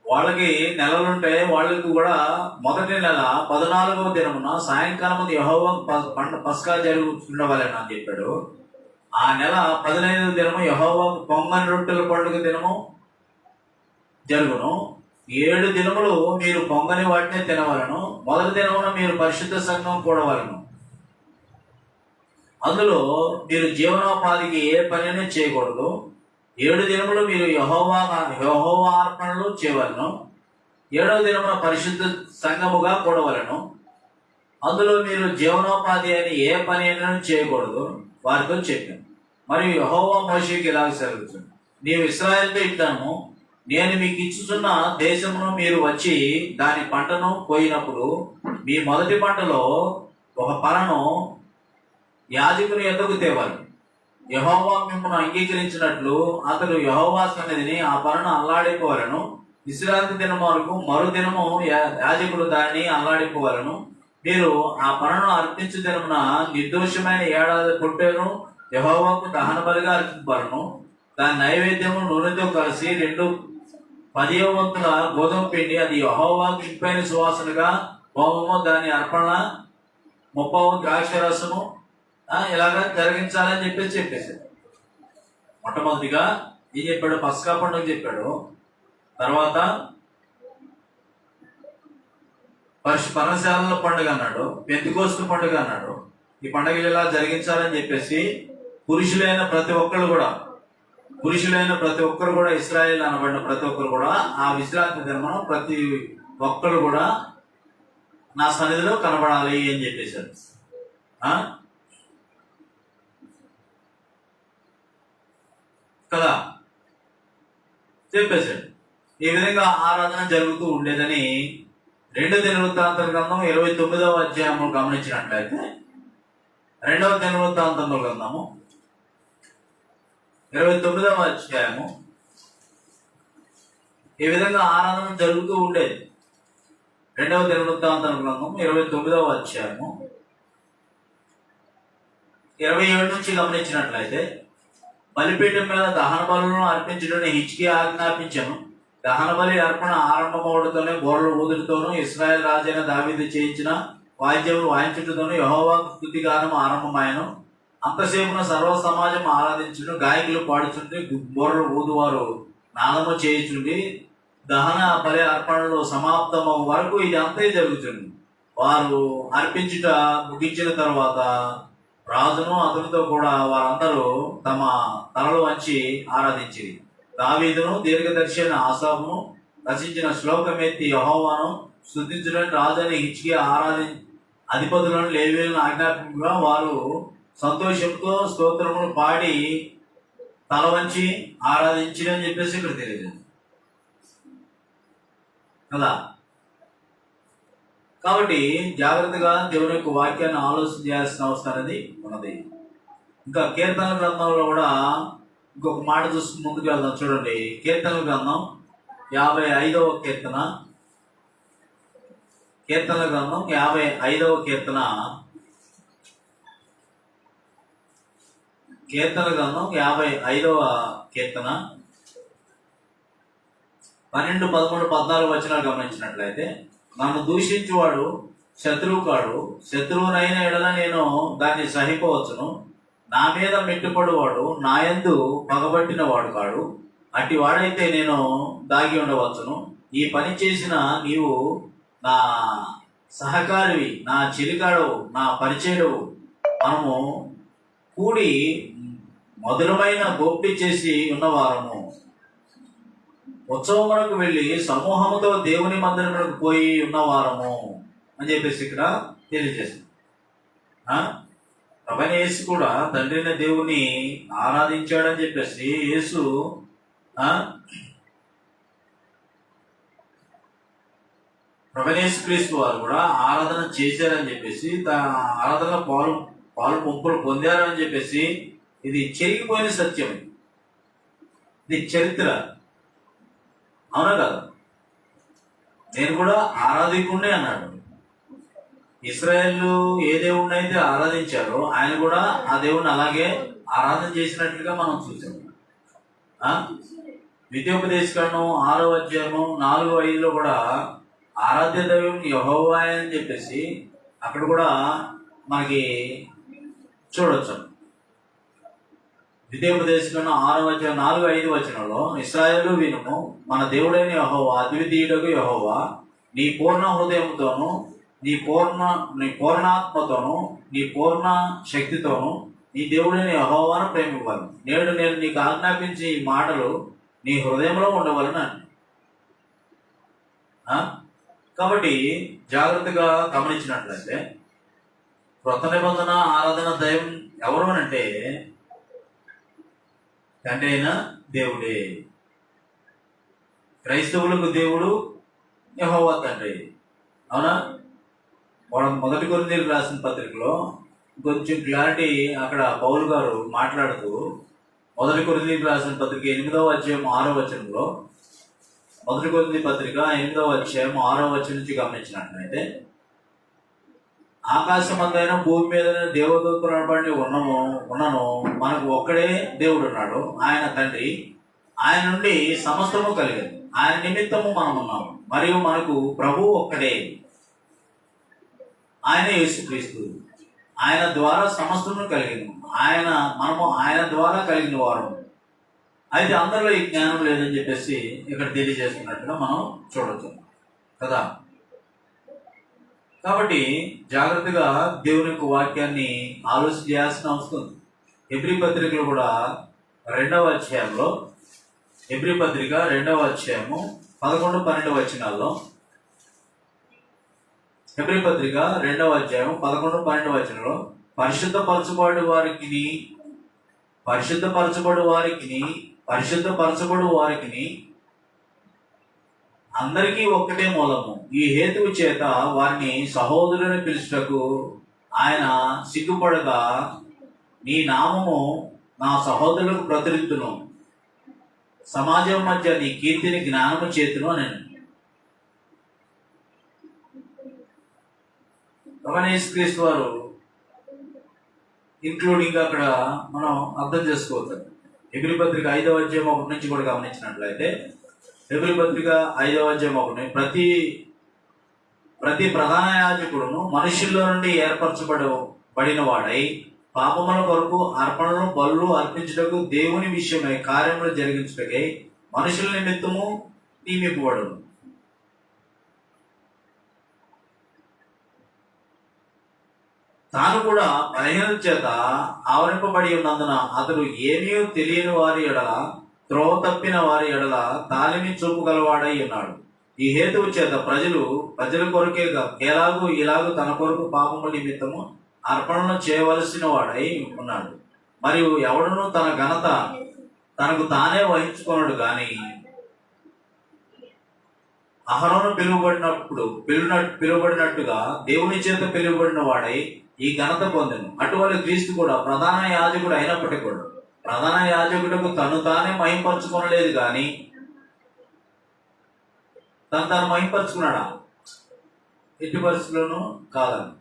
వాళ్ళకి నెలలుంటే వాళ్ళకి కూడా మొదటి నెల 14వ దినమున సాయంకాలం ముందు యెహోవా పస్కా జరుగుతుండవాలని అని చెప్పాడు. ఆ నెల 15వ దినము యెహోవా పొంగని రొట్టెల పండుగ దినము జరుగును. 7 దినములు మీరు పొంగని వాటినే తినవలను. మొదటి దినమున మీరు పరిశుద్ధ సంఘం కూడవలను. అందులో మీరు జీవనోపాధికి ఏ పనిని చేయకూడదు. 7 దినములు మీరు యెహోవా అర్పణలు చేయవలను. 7వ దినమున పరిశుద్ధ సంఘముగా కూడవలను. అందులో మీరు జీవనోపాధి అని ఏ పని అయినా చేయకూడదు వారితో చెప్పాను. మరియు యెహోవా మోషేకి ఇలాగ జరుగుతుంది, నీవు ఇశ్రాయేలుతో ఇట్టాను, నేను మీకు ఇచ్చుచున్న దేశమును మీరు వచ్చి దాని పంటను కోయినప్పుడు మీ మొదటి పంటలో ఒక పనను యాజకుని ఎద్దకు తేవాలి. యెహోవా మిమ్మల్ని అంగీకరించినట్లు అతడు యెహోవా సన్నిధిని ఆ పనను అల్లాడిపోవాలను. విశ్రాంతి దినం వరకు మరు దినము యాజకుడు దానిని అల్లాడిపోవాలను. మీరు ఆ పనను అర్పించు దినమున నిర్దోషమైన ఏడాది పొట్టేను యెహోవాకు దహన బలిగా అర్పింపలను. దాని నైవేద్యము నూనెతో కలిసి 2/10 వంతుల గోధుమ పిండి, అది యెహోవాకు ఇంపైన సువాసనగా హోమము, దాని అర్పణ 30 ద్రాక్షరసము ఇలాగా జరిగించాలని చెప్పేసాడు. మొట్టమొదటిగా ఏం చెప్పాడు? పస్కా పండుగ చెప్పాడు. తర్వాత పర్ణశాలల పండుగ అన్నాడు, పెంతెకోస్తు పండుగ అన్నాడు. ఈ పండుగలు ఇలా జరిగించాలని చెప్పేసి పురుషులైన ప్రతి ఒక్కరు కూడా ఇశ్రాయేల్ అనబడిన ప్రతి ఒక్కరు కూడా ఆ విశ్రాంతి దినమున ప్రతి ఒక్కరు కూడా నా సన్నిధిలో కనబడాలి అని చెప్పేశారు కదా, చెప్పేశాడు. ఈ విధంగా ఆరాధన జరుగుతూ ఉండేదని 2 దినవృత్తాంతముల గ్రంథం 29వ అధ్యాయము గమనించినట్లయితే, 2వ దినవృత్తాంతముల గ్రంథము 29వ అధ్యాయము ఈ విధంగా ఆరాధన జరుగుతూ ఉండేది. 2వ దినవృత్తాంతముల గ్రంథం 29వ అధ్యాయము 27 నుంచి గమనించినట్లయితే, బలిపీఠం మీద దహన బలులను అర్పించడం హిజ్కియా ఆజ్ఞాపించను. దహన బలి అర్పణ ఆరంభమవుడుతోనే బోర్ల ఊదులతోనూ ఇశ్రాయేల్ రాజైన దావీదు చేయించిన వాయిద్యములు వాయించుటతోనూ యెహోవాకు స్తుతిగానం ఆరంభమాయను. అంతసేపున సర్వ సమాజం ఆరాధించుడు, గాయకులు పాడుచుండి, బోర్లు ఊదువారు నాదము చేయుచుండి, దహన బలి అర్పణలు సమాప్తము వరకు ఇది అంతే జరుగుతుంది. వారు అర్పించుట ముగించిన తర్వాత రాజును అతనితో కూడా వారందరూ తమ తలలు వంచి ఆరాధించిరి. దావీదును దీర్ఘదర్శి ఆసాపును రచించిన శ్లోకమెత్తి యెహోవాను స్తుతించడానికి రాజుని హిజ్కియా అధిపతులను లేవీయులను ఆజ్ఞాపించగా వారు సంతోషంతో స్తోత్రములు పాడి తల వంచి ఆరాధించిరని చెప్పేసి ఇక్కడ తెలియదు కదా. కాబట్టి జాగ్రత్తగా దేవుని యొక్క వాక్యాన్ని ఆలోచన చేయాల్సిన అవసరం అనేది ఉన్నది. ఇంకా కీర్తనల గ్రంథంలో కూడా ఇంకొక మాట చూసి ముందుకు వెళ్దాం. చూడండి, కీర్తనల గ్రంథం 55వ కీర్తన, కీర్తనల గ్రంథం 55వ కీర్తన, కీర్తనల గ్రంథం 55వ కీర్తన 12, 13, 14 వచనాలు గమనించినట్లయితే, నన్ను దూషించువాడు శత్రువు కాడు, శత్రువునైన ఎడల నేను దాన్ని సహిపోవచ్చును. నా మీద మెట్టుపడువాడు నాయందు పగబట్టిన వాడు కాడు, అట్టి వాడైతే నేను దాగి ఉండవచ్చును. ఈ పని చేసిన నీవు నా సహకారివి, నా చిరికాడవు, నా పరిచయుడవు. మనము కూడి మధురమైన గోప్టి చేసి ఉన్నవారము. ఉత్సవములకు వెళ్ళి సమూహముతో దేవుని మందిరములకు పోయి ఉన్నవారము అని చెప్పేసి ఇక్కడ తెలియజేస్తుంది. ప్రభువైన యేసు కూడా తండ్రిని దేవుని ఆరాధించాడని చెప్పేసి యేసు ప్రభువైన యేసు క్రీస్తు వారు కూడా ఆరాధన చేశారని చెప్పేసి ఆరాధన పాలు పంపులు పొందారని చెప్పేసి ఇది చెరిగిపోయిన సత్యం, ఇది చరిత్ర. అవునా కదా? నేను కూడా ఆరాధికుడినే అన్నాడు. ఇశ్రాయేలు ఏ దేవుడిని అయితే ఆరాధించారో ఆయన కూడా ఆ దేవుడిని అలాగే ఆరాధన చేసినట్లుగా మనం చూసాం. ద్వితీయోపదేశకాండం 6వ అధ్యాయము 4-5లో కూడా ఆరాధ్య దైవం యెహోవా అని చెప్పేసి అక్కడ కూడా మనకి చూడొచ్చు. ద్వితీయోపదేశకాండం 6వ అధ్యాయం 4-5 వచనంలో, ఇశ్రాయేలు వినుము, మన దేవుడైన యెహోవా అద్వితీయుడగు యెహోవా, నీ పూర్ణ హృదయంతోను, నీ పూర్ణాత్మతోను, నీ పూర్ణ శక్తితోను నీ దేవుడైన యెహోవాను ప్రేమివ్వాలి. నేడు నేను నీకు ఆజ్ఞాపించి ఈ మాటలు నీ హృదయంలో ఉండవలని అండి. కాబట్టి జాగ్రత్తగా గమనించినట్లయితే క్రొత్త నిబంధన ఆరాధన దైవం ఎవరు అంటే తండ్రి అయిన దేవుడే. క్రైస్తవులకు దేవుడు యెహోవా తండ్రి. అవునా? మొదటి కొరింథీయులకు రాసిన పత్రికలో కొంచెం క్లారిటీ అక్కడ పౌలు గారు మాట్లాడుతూ, మొదటి కొరింథీయులకు రాసిన పత్రిక 8వ అధ్యాయం 6వ వచనంలో, మొదటి కొరింథీ పత్రిక 8వ అధ్యాయం 6వ వచనం నుంచి గమనించినట్లయితే, ఆకాశమందైన భూమి మీద దేవదూతలు అనబడి ఉన్నను మనకు ఒక్కడే దేవుడు ఉన్నాడు, ఆయన తండ్రి. ఆయన నుండి సమస్తము కలిగింది, ఆయన నిమిత్తము మనం ఉన్నాము, మరియు మనకు ప్రభువు ఒక్కడే, ఆయన యేసుక్రీస్తు. ఆయన ద్వారా సమస్తము కలిగింది, మనము ఆయన ద్వారా కలిగిన వారు. అయితే అందరిలో ఈ జ్ఞానం లేదని చెప్పేసి ఇక్కడ తెలియజేస్తున్నట్టుగా మనం చూడొచ్చు కదా. కాబట్టి జాగ్రత్తగా దేవుని యొక్క వాక్యాన్ని ఆలోచన చేయాల్సిన అవసరం. హెబ్రీ పత్రికలు కూడా 2వ అధ్యాయంలో, హెబ్రీ పత్రిక 2వ అధ్యాయము 11-12 వచనాల్లో, హెబ్రీ పత్రిక 2వ అధ్యాయం 11-12 వచనంలో, పరిశుద్ధపరచబడు వారికి అందరికీ ఒక్కటే మూలము. ఈ హేతువు చేత వారిని సహోదరుని పిలుచుటకు ఆయన సిగ్గుపడగా, నీ నామము నా సహోదరులకు ప్రతిరిద్దును, సమాజం మధ్య నీ కీర్తిని జ్ఞానము చేతును అని. యేసుక్రీస్తు వారు ఇంక్లూడింగ్ అక్కడ మనం అర్థం చేసుకోవచ్చు. హెబ్రీ పత్రిక 5వ అధ్యాయం 1 నుంచి కూడా గమనించినట్లయితే, హెబ్రీ పత్రిక 5వ అధ్యాయం 1, ప్రతి ప్రధాన యాజకుడును మనుషుల్లో నుండి ఏర్పరచబడిన వాడై పాపముల కొరకు అర్పణలు బలులు అర్పించుటకు దేవుని విషయమై కార్యములు జరిగించుటకై మనుషుల నిమిత్తము నియమింపబడును. తాను కూడా బలహీనత చేత ఆవరింపబడి ఉన్నందున అతడు ఏమీ తెలియని వారి ఎడల, త్రోవ తప్పిన వారి ఎడల తాలిమి చూపగలవాడై ఉన్నాడు. ఈ హేతువు చేత ప్రజల కొరకే ఇలాగూ తన కొరకు పాపము నిమిత్తము అర్పణలు చేయవలసిన వాడై ఉన్నాడు. మరియు ఎవడును తన ఘనత తనకు తానే వహించుకున్నాడు గాని, అహరోను పిలువబడినట్టుగా దేవుని చేత పిలువబడిన వాడై ఈ ఘనత పొందెను. అటువంటి క్రీస్తు కూడా ప్రధాన యాజకుడు అయినప్పటికీ కూడా ప్రధాన యాజకుడుకు తను తానే మహింపరచుకోనలేదు కానీ తను మహింపరచుకున్నాడా? ఎట్టి పరిస్థితుల్లోనూ కాదని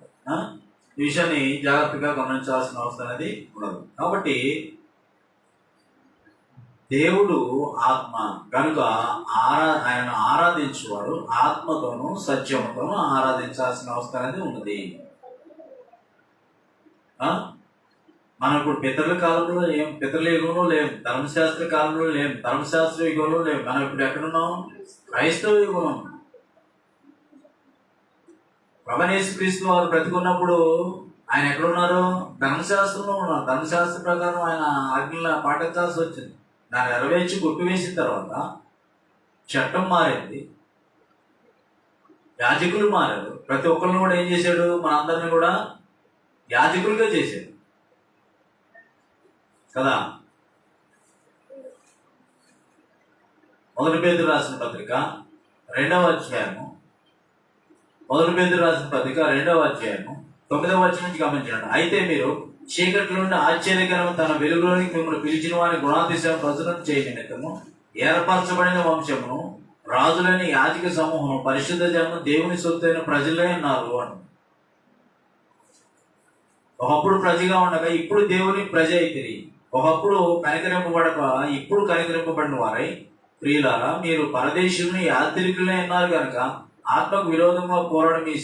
ఈ విషయాన్ని జాగ్రత్తగా గమనించాల్సిన అవసరం అనేది ఉండదు. కాబట్టి దేవుడు ఆత్మ కనుక ఆయన ఆరాధించేవాడు ఆత్మతోనూ సత్యముతోనూ ఆరాధించాల్సిన అవసరం అనేది ఉన్నది. మనం ఇప్పుడు పితరుల కాలంలో లేం, పితరుల యుగంలో లేం, ధర్మశాస్త్ర కాలంలో లేం, ధర్మశాస్త్ర యుగంలో లేం. మనం ఇప్పుడు ఎక్కడున్నాం? క్రైస్తవ యుగం. ప్రభువైన యేసుక్రీస్తు వారు బ్రతికున్నప్పుడు ఆయన ఎక్కడున్నారు? ధర్మశాస్త్రంలో ఉన్నారు. ధర్మశాస్త్ర ప్రకారం ఆయన ఆజ్ఞల పాటించాల్సి వచ్చింది. దాన్ని నెరవేర్చి కొట్టివేసిన తర్వాత చట్టం మారింది, యాజకులు మారారు. ప్రతి ఒక్కరిని కూడా ఏం చేశాడు? మనందరినీ కూడా యాజకులుగా చేశాడు కదా. మొదటి పేతురు రాసిన పత్రిక 2వ అధ్యాయము, మొదటి పేతురు రాసిన పత్రిక 2వ అధ్యాయము 9వ వచనం నుంచి గమనించినట్టు, అయితే మీరు చీకట్లో నుండి ఆశ్చర్యకరం తన వెలుగులోనికి మిమ్మల్ని పిలిచిన వారి గుణాతిశయం ప్రచురణ చేయ నిమిత్తము ఏర్పరచబడిన వంశమును, రాజులని యాజక సమూహం, పరిశుద్ధ జనం, దేవుని సొత్తైన ప్రజలే ఉన్నారు అని. ఒకప్పుడు ప్రజగా ఉండగా ఇప్పుడు దేవుని ప్రజ అయితిరి. ఒకప్పుడు కనికరింపబడక ఇప్పుడు కనికరింపబడిన వారై, ప్రియులారా, మీరు పరదేశుల్ని యాత్రికులే ఉన్నారు కనుక ఆత్మకు విరోధంగా పోరాడి మీ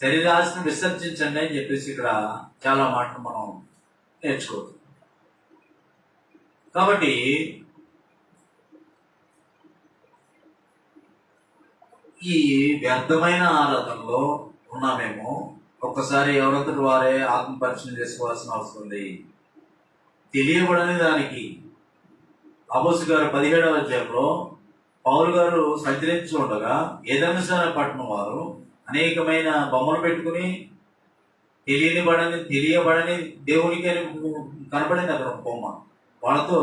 శరీరాశను విసర్జించండి అని చెప్పేసి ఇక్కడ చాలా మాటలు మనం నేర్చుకోవచ్చు. కాబట్టి ఈ వ్యర్థమైన ఆరాధనలో ఉన్నామేమో. ఒక్కసారి ఎవరంతటి వారే ఆత్మ పరిచయం చేసుకోవాల్సిన అవసరం ఉంది. తెలియబడని దానికి అపోస్తలుల గారు 17వ అధ్యాయంలో పౌలు గారు సంచరించి ఉండగా ఏదెన్సు పట్టణం వారు అనేకమైన బొమ్మలు పెట్టుకుని తెలియబడని దేవునికి అని కనపడింది అక్కడ బొమ్మ. వాళ్ళతో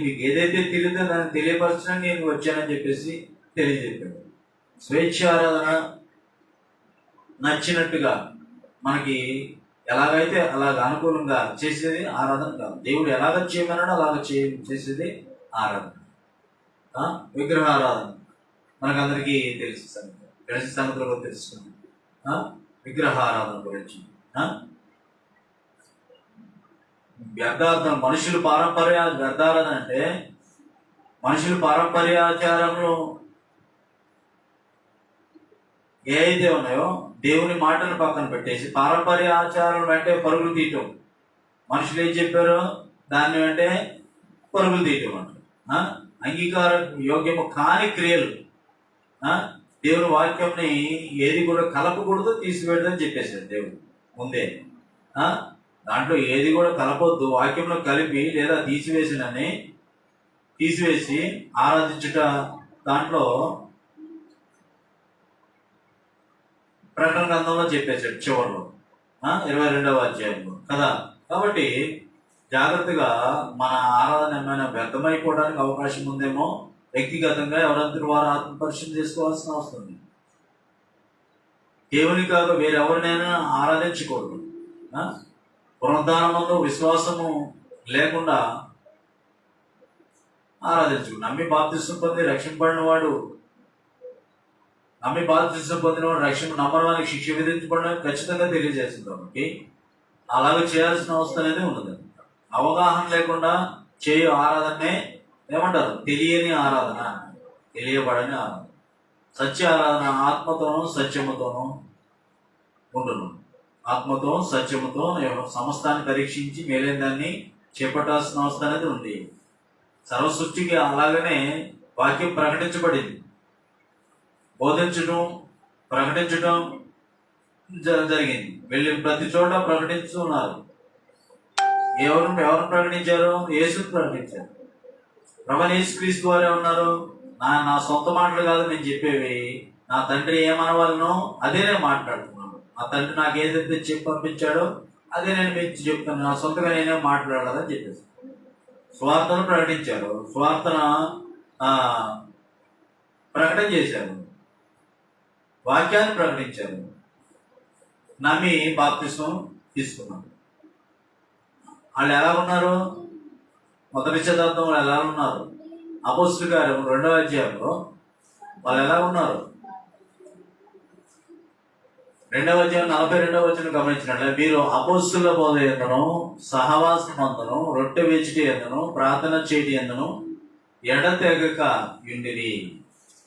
మీకు ఏదైతే తెలియదో దాన్ని తెలియపరచడానికి నేను వచ్చానని చెప్పేసి తెలియజెప్పాడు. స్వేచ్ఛ ఆరాధన నచ్చినట్టుగా మనకి ఎలాగైతే అలాగ అనుకూలంగా చేసేది ఆరాధన కాదు. దేవుడు ఎలాగ చేయమన్నాడో అలాగ చేసేది ఆరాధన. విగ్రహ ఆరాధన మనకందరికీ తెలిసిన సంగతులు తెలుసుకున్నాం. విగ్రహ ఆరాధన గురించి వ్యర్థార్థం, మనుషులు పారంపర్య వ్యర్థారాధన అంటే మనుషులు పారంపర్యాచారంలో ఏ అయితే ఉన్నాయో దేవుని మాటలు పక్కన పెట్టేసి పారంపర్య ఆచారం అంటే పరుగులు తీయటం. మనుషులు ఏం చెప్పారో దాన్ని అంటే పరుగులు తీయటం అంటారు. అంగీకార యోగ్యము కాని క్రియలు, దేవుని వాక్యంని ఏది కూడా కలపకూడదు, తీసివేయడదని చెప్పేశారు దేవుడు ముందే. దాంట్లో ఏది కూడా కలపొద్దు, వాక్యంలో కలిపి లేదా తీసివేసి ఆరాధించుట దాంట్లో ప్రకటన గ్రంథంలో చెప్పేశాడు చివరిలో 22వ అధ్యాయంలో కదా. కాబట్టి జాగ్రత్తగా మన ఆరాధన ఏమైనా వ్యర్థమైపోవడానికి అవకాశం ఉందేమో. వ్యక్తిగతంగా ఎవరంతటి వారు ఆత్మపరిశీలన చేసుకోవాల్సిన అవసరం ఉంది. దేవుని కాక వేరెవరినైనా ఆరాధించకూడదు. పునరుద్ధానమందు విశ్వాసము లేకుండా ఆరాధించు. నమ్మి బాప్తిస్మం పొంది రక్షింపబడిన వాడు రక్షణ నమ్మని వారికి శిక్ష విధించబడడం ఖచ్చితంగా తెలియజేస్తుంది. కాబట్టి అలాగే చేయాల్సిన అవసరం అనేది ఉన్నది. అవగాహన లేకుండా చేయు ఆరాధనే ఏమంటారు? తెలియని ఆరాధన, తెలియబడని ఆరాధన. సత్య ఆరాధన ఆత్మతోనూ సత్యముతోనూ ఉండును. ఆత్మతో సత్యముతో సమస్తాన్ని పరీక్షించి మేలైన దాన్ని చేపట్టాల్సిన అవసరం అనేది ఉంది. సర్వసృష్టికి అలాగనే వాక్యం ప్రకటించబడింది. బోధించడం, ప్రకటించడం జరిగింది. వెళ్ళి ప్రతి చోట ప్రకటిస్తున్నారు. ఎవరు ప్రకటించారు? యేసుని ప్రకటించారు. ప్రభువైన యేసుక్రీస్తు వారే ఉన్నారు. నా సొంత మాటలు కాదు నేను చెప్పేవి, నా తండ్రి ఏమనవాలనో అదే నేను మాట్లాడుతున్నాను. నా తండ్రి నాకు ఏదైతే చెప్పి పంపించాడో అదే నేను మీకు చెప్తాను. నా సొంతగా నేనే మాట్లాడాలని చెప్పేసి స్వార్థను ప్రకటించారు. స్వార్థన ప్రకటన చేశారు. వాక్యాన్ని ప్రకటించారు. నమ్మి బాప్తిస్మం తీసుకున్నారు. వాళ్ళు ఎలా ఉన్నారు? మొదటి శతాబ్దంలో ఎలా ఉన్నారు? అపోస్తలుల కార్యం 2వ అధ్యాయంలో వాళ్ళు ఎలా ఉన్నారు? 2వ అధ్యాయం 42వ వచనం గమనించినట్లే, మీరు అపోస్తలుల బోధ ఎందును, సహవాసం అందును, రొట్టె విడిచిట ఎందును, ప్రార్థన చేయటి ఎందును ఎడతెగక యుండిరి.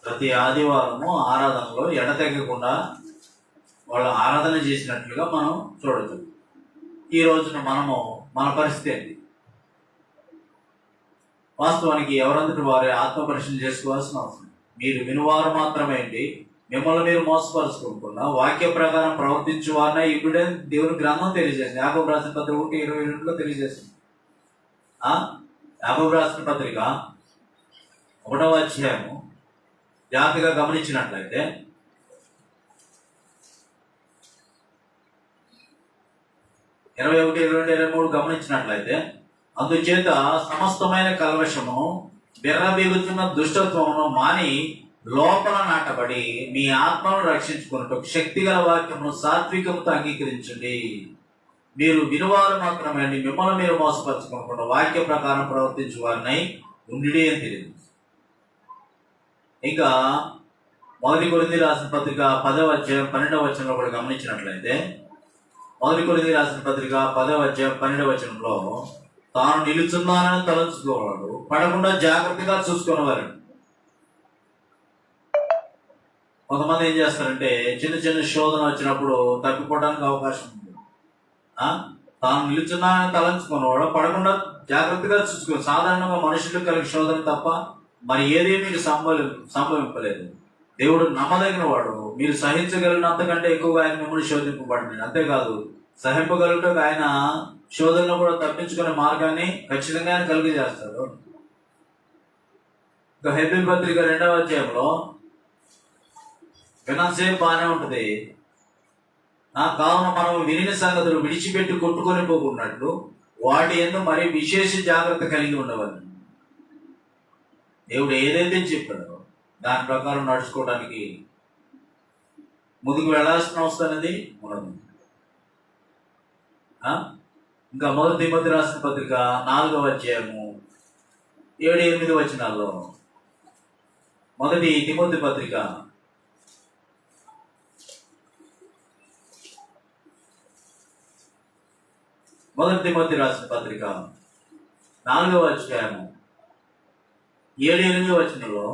ప్రతి ఆదివారము ఆరాధనలో ఎడతెగకుండా వాళ్ళు ఆరాధన చేసినట్లుగా మనం చూడవచ్చు. ఈ రోజున మన పరిస్థితి ఏంటి? వాస్తవానికి ఎవరంతటి వారే ఆత్మ పరిశీలన చేసుకోవాల్సిన అవసరం. మీరు వినువారు మాత్రమే ఏంటి, మిమ్మల్ని మీరు మోసపరుచుకోకుండా వాక్య ప్రకారం ప్రవర్తించు వారినే ఇప్పుడే దేవుని గ్రంథం తెలియజేసింది. యాకోబు రాసిన పత్రిక 1:22 తెలియజేసింది. యాకోబు రాసిన పత్రిక 1వ అధ్యాయము జాగ్రత్తగా గమనించినట్లయితే 21, 22, 23 గమనించినట్లయితే, అందుచేత సమస్తమైన కల్మషమును బిర్రబీగుతున్న దుష్టత్వమును మాని లోపల నాటబడి మీ ఆత్మను రక్షించుకున్నట్టు శక్తిగల వాక్యమును సాత్వికముతో అంగీకరించండి. మీరు వినువారు మాత్రమే అండి, మిమ్మల్ని మీరు మోసపరచుకోకుండా వాక్య ప్రకారం ప్రవర్తించు వారినై ఉండి అని తెలియదు. ఇంకా 1 కొరింథీ రాసిన పత్రిక 10వ అధ్యాయం 12వ వచనంలో కూడా గమనించినట్లయితే, 1 కొరింథీ రాసిన పత్రిక 10వ అధ్యాయం 12వ వచనంలో, తాను నిలుచున్నానని తలంచుకోవాడు, పడకుండా జాగ్రత్తగా చూసుకునేవారు. కొంతమంది ఏం చేస్తారంటే చిన్న చిన్న శోధన వచ్చినప్పుడు తప్పిపోవడానికి అవకాశం ఉంది. తాను నిలుచున్నానని తలంచుకున్నవాడు పడకుండా జాగ్రత్తగా చూసుకో. సాధారణంగా మనుషులకు కలిగి శోధన తప్ప మరి ఏది మీకు సంభవింపలేదు. దేవుడు నమ్మదగిన వాడు. మీరు సహించగలిగినంతకంటే ఎక్కువగా ఆయన మిమ్మల్ని శోధింపబడినాడు. అంతేకాదు, సహింపగలుగుటకు ఆయన శోధనలో కూడా తప్పించుకునే మార్గాన్ని ఖచ్చితంగా ఆయన కలిగజేస్తాడు. ఇంకా హెబ్రీ పత్రిక 2వ అధ్యాయంలో వినంతసేపు బాగానే ఉంటుంది. కావున మనం వినిన సంగతులు విడిచిపెట్టి కొట్టుకొని పోకున్నట్లు వాటి యందు మరి విశేష జాగ్రత్త కలిగి ఉండవాలి. దేవుడు ఏదైతే చెప్పాడో దాని ప్రకారం నడుచుకోవడానికి ముందుకు వెళ్లాల్సిన అవసరం అనేది ఉండదు. ఇంకా 1 తిమోతి రాసిన పత్రిక 4వ అధ్యాయము 7, 8 వచనాల్లో 1 తిమోతి పత్రిక 1 తిమోతి రాసిన పత్రిక 4వ అధ్యాయము 7, 8 వచనంలో,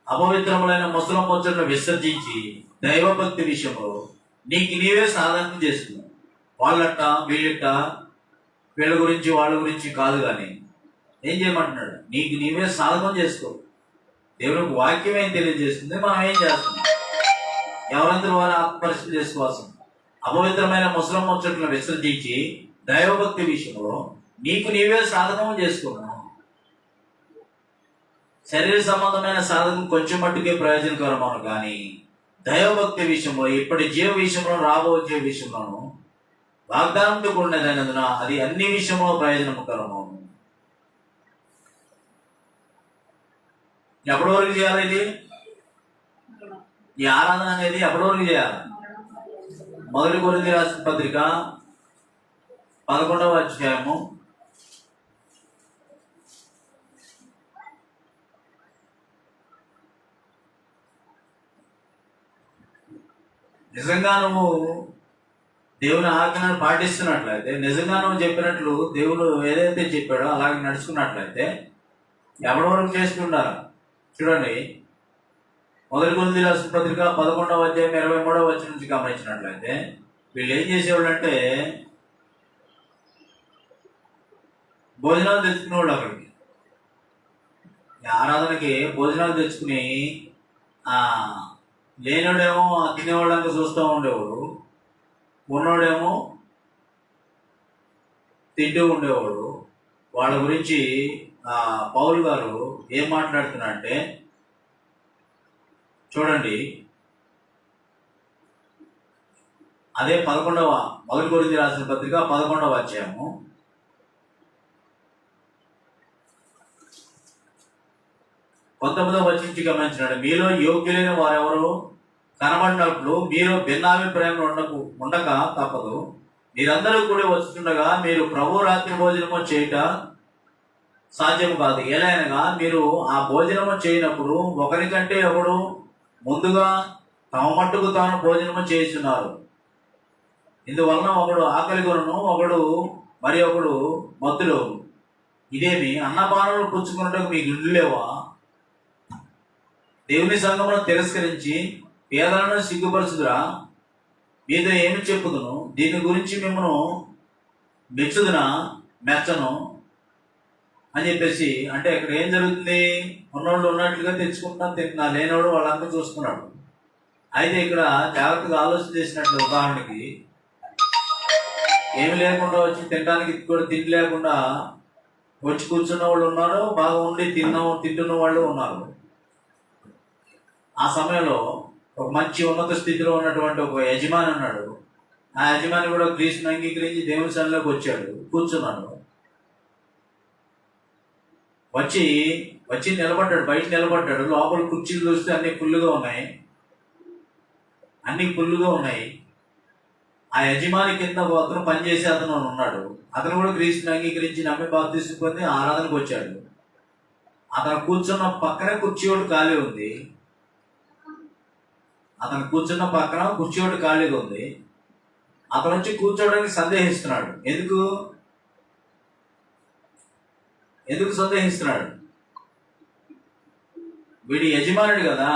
అపవిత్రములైన ముసలం ముచ్చటను విసర్జించి దైవభక్తి విషయంలో నీకు నీవే సాధన చేసుకున్నావు. వాళ్ళట వీళ్ళట వీళ్ళ గురించి వాళ్ళ గురించి కాదు, కానీ ఏం చేయమంటున్నాడు? నీకు నీవే సాధన చేసుకో. దేవునికి వాక్యం ఏం తెలియజేస్తుంది, మనం ఏం చేస్తున్నాం? ఎవరందరూ వారు ఆత్మపరిశీలన చేసుకోవాల్సింది. అపవిత్రమైన ముసలం ముచ్చటను విసర్జించి దైవభక్తి విషయంలో నీకు నీవే సాధకం చేసుకున్నావు. శరీర సంబంధమైన సాధకం కొంచెం మట్టుకే ప్రయోజనకరమను, కానీ దైవభక్తి విషయంలో, ఇప్పటి జీవ విషయంలో, రాబో జీవ విషయంలోను వాగ్దానంతో కూడినదైనందున అది అన్ని విషయంలో ప్రయోజనకరము. ఎప్పటి వరకు చేయాలి ఇది? ఈ ఆరాధన అనేది ఎప్పటి వరకు చేయాలి? 1 కొరింథీ రాసిన పత్రిక 11వ అధ్యాయము 'నిజంగా నువ్వు దేవుని ఆజ్ఞను పాటిస్తున్నట్లయితే, నిజంగా నువ్వు చెప్పినట్లు దేవుడు ఏదైతే చెప్పాడో అలాగే నడుచుకున్నట్లయితే ఎవరి వరకు చేస్తుండాలి? చూడండి, 1 కొరింథీ రాసిన పత్రిక 11వ అధ్యాయం 23వ వచనం నుంచి గమనించినట్లయితే, వీళ్ళు ఏం చేసేవాళ్ళు అంటే భోజనాలు తెచ్చుకునేవాళ్ళు. అక్కడికి ఆరాధనకి భోజనాలు తెచ్చుకుని లేనివాడేమో తినేవాళ్ళంతా చూస్తూ ఉండేవాడు, ఉన్నోడేమో తింటూ ఉండేవాడు. వాళ్ళ గురించి పౌలు గారు ఏం మాట్లాడుతున్నారంటే చూడండి, అదే 1 కొరింథీ రాసిన పత్రిక 11వ అధ్యాయము 19వ వచనం నుంచి గమనించినాడు. మీలో యోగ్యులైన వారెవరు కనబడినప్పుడు మీరు భిన్నాభిప్రాయం ఉండక తప్పదు. మీరందరూ కూడా వస్తుండగా మీరు ప్రభు రాత్రి భోజనము చేయుట సాధ్యం కాదు. ఏలైనగా మీరు ఆ భోజనము చేయనప్పుడు ఒకరికంటే ఒకడు ముందుగా తమ మట్టుకు తాను భోజనము చేస్తున్నారు. ఇందువలన ఒకడు ఆకలి కొనను, ఒకడు మరి ఒకడు మత్తులో. ఇదేమి అన్నపానములు పుచ్చుకున్నట్టుకు మీకు ఇల్లు లేవా? దేవుని సంఘమును తిరస్కరించి పేదలను సిగ్గుపరచుదురా? మీతో ఏమి చెప్పుదును? దీని గురించి మిమ్మను మెచ్చను అని చెప్పేసి, అంటే ఇక్కడ ఏం జరుగుతుంది? ఉన్నోళ్ళు ఉన్నట్లుగా తెచ్చుకుంటున్నా తింటున్నా, లేనివాడు వాళ్ళంతా చూస్తున్నాడు. అయితే ఇక్కడ జాగ్రత్తగా ఆలోచన చేసినట్లు, ఉదాహరణకి ఏమి లేకుండా వచ్చి తినడానికి కూడా తిండి లేకుండా వచ్చి కూర్చున్న వాళ్ళు ఉన్నారు, బాగా ఉండి తింటున్న వాళ్ళు ఉన్నారు. ఆ సమయంలో ఒక మంచి ఉన్నత స్థితిలో ఉన్నటువంటి ఒక యజమాని ఉన్నాడు. ఆ యజమాని కూడా క్రీస్తుని అంగీకరించి దేవుని సన్నిధిలోకి వచ్చాడు, కూర్చున్నాడు. వచ్చి నిలబడ్డాడు, బయట నిలబడ్డాడు. లోపల కుర్చీలు చూస్తే అన్ని ఫుల్లుగా ఉన్నాయి. ఆ యజమాని కింద అతను పనిచేసే అతను ఉన్నాడు. అతను కూడా క్రీస్తుని అంగీకరించి నమ్మి బాప్తిసం పొంది ఆరాధనకు వచ్చాడు. అతను కూర్చున్న పక్కనే కుర్చీ ఒకటి ఖాళీ ఉంది. అతను వచ్చి కూర్చోవడానికి సందేహిస్తున్నాడు. ఎందుకు సందేహిస్తున్నాడు? వీడి యజమానుడు కదా,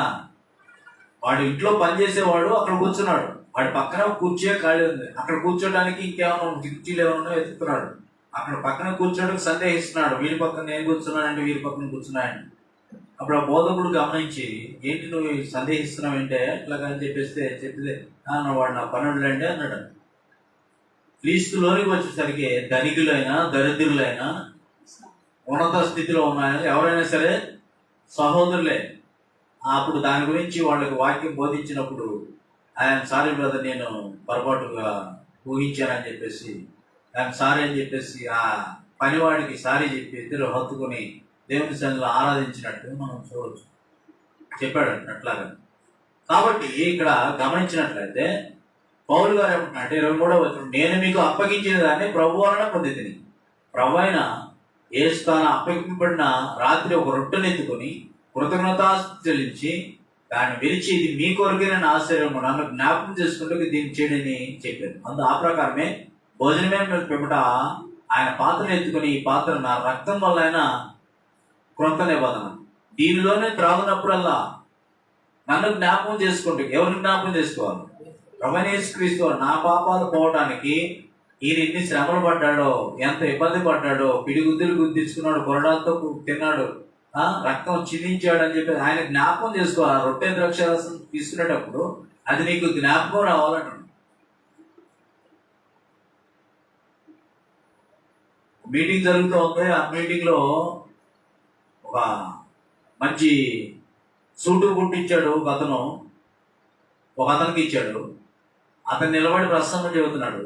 వాడు ఇంట్లో పనిచేసేవాడు, అక్కడ కూర్చున్నాడు. వాడి పక్కన కుర్చీ ఖాళీ ఉంది. అక్కడ కూర్చోడానికి ఇంకేమైనా కుర్చీలు ఏమైనా వెతుకుతున్నాడు. అక్కడ పక్కన కూర్చోడానికి సందేహిస్తున్నాడు. వీడి పక్కన నేను కూర్చున్నానంటే వీరి పక్కన కూర్చున్నాయండి. అప్పుడు ఆ బోధకుడు గమనించి, ఏంటి నువ్వు సందేహిస్తున్నావు ఏంటే ఇట్లాగని చెప్పితే వాడు నా పనుడులంటే అన్నాడు. క్రీస్తులోనికి వచ్చేసరికి ధనికులైనా దరిద్రులైనా ఉన్నత స్థితిలో ఉన్నాయని ఎవరైనా సరే సహోదరులే. అప్పుడు దాని గురించి వాళ్ళకి వాక్యం బోధించినప్పుడు, ఐఎమ్ సారీ బ్రదర్, నేను పొరపాటుగా ఊహించానని చెప్పేసి ఐఎమ్ సారీ అని చెప్పేసి ఆ పనివాడికి సారీ చెప్పి ఇద్దరు హత్తుకుని దేవుని సన్నిధిలో ఆరాధించినట్టు మనం చూడవచ్చు. చెప్పాడు అట్లాగా. కాబట్టి ఇక్కడ గమనించినట్లయితే పౌలు గారు ఏమంటున్నారంటే 23వ వచనం, నేను మీకు అప్పగించిన దాన్ని ప్రభు వలన పొందితిని. ప్రభు అయిన యేసు తాను అప్పగింపబడిన రాత్రి ఒక రొట్టెను ఎత్తుకొని కృతజ్ఞతాస్తుతి చెల్లించి దాన్ని విరిచి, ఇది మీ కొరకే నేను ఆశ్చర్యము, నన్ను జ్ఞాపకం చేసుకుంటూ దీన్ని చేయడని చెప్పారు. ఆ ప్రకారమే భోజనమే పిమ్మట ఆయన పాత్రను ఎత్తుకొని, ఈ పాత్ర నా రక్తం వల్ల ఆయన కృత నిబంధన, దీనిలోనే త్రాగునప్పుడల్లా నన్ను జ్ఞాపకం చేసుకుంటూ. ఎవరిని జ్ఞాపకం చేసుకోవాలి? ప్రభువైన యేసుక్రీస్తు నా పాపాలు పోవడానికి ఈయన ఎన్ని శ్రమలు పడ్డాడో, ఎంత ఇబ్బంది పడ్డాడో, పిడిగుద్దులు గుద్దించుకున్నాడు, కొరడాలతో తిన్నాడు, రక్తం చిందించాడు అని చెప్పి ఆయన జ్ఞాపకం చేసుకోవాలి. ఆ రొట్టె ద్రాక్షారసం తీసుకునేటప్పుడు అది నీకు జ్ఞాపకం రావాలంట. మీటింగ్ జరుగుతూ ఉంది. ఆ మీటింగ్ లో ఒక మంచి సూటు గుట్టించాడు ఒక అతనికి ఇచ్చాడు. అతను నిలబడి ప్రసంగం చెబుతున్నాడు.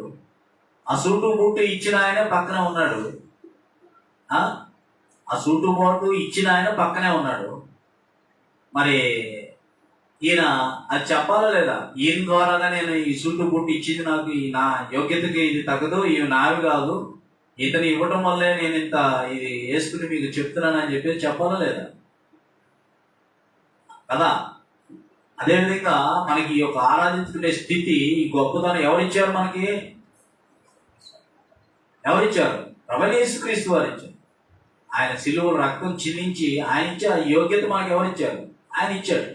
ఆ సూటు బూటు ఇచ్చిన ఆయన పక్కనే ఉన్నాడు. మరి ఈయన అది చెప్పాలా లేదా? ఈయన ద్వారాగా నేను ఈ సూటు బూటు ఇచ్చింది, నాకు నా యోగ్యతకి ఇది తగ్గదు, ఇవి నావి కాదు, ఇతను ఇవ్వటం వల్లే నేను ఇంత ఇది వేసుకుని మీకు చెప్తున్నానని చెప్పి చెప్పాలా లేదా కదా? అదేవిధంగా మనకి ఈ యొక్క ఆరాధించుకునే స్థితి, ఈ గొప్పతనం ఎవరిచ్చారు? ప్రభువైన యేసుక్రీస్తు వారు ఇచ్చారు. ఆయన శిలువలో రక్తం చిందించి ఆయన ఇచ్చే యోగ్యత మనకి ఎవరిచ్చారు? ఆయన ఇచ్చాడు.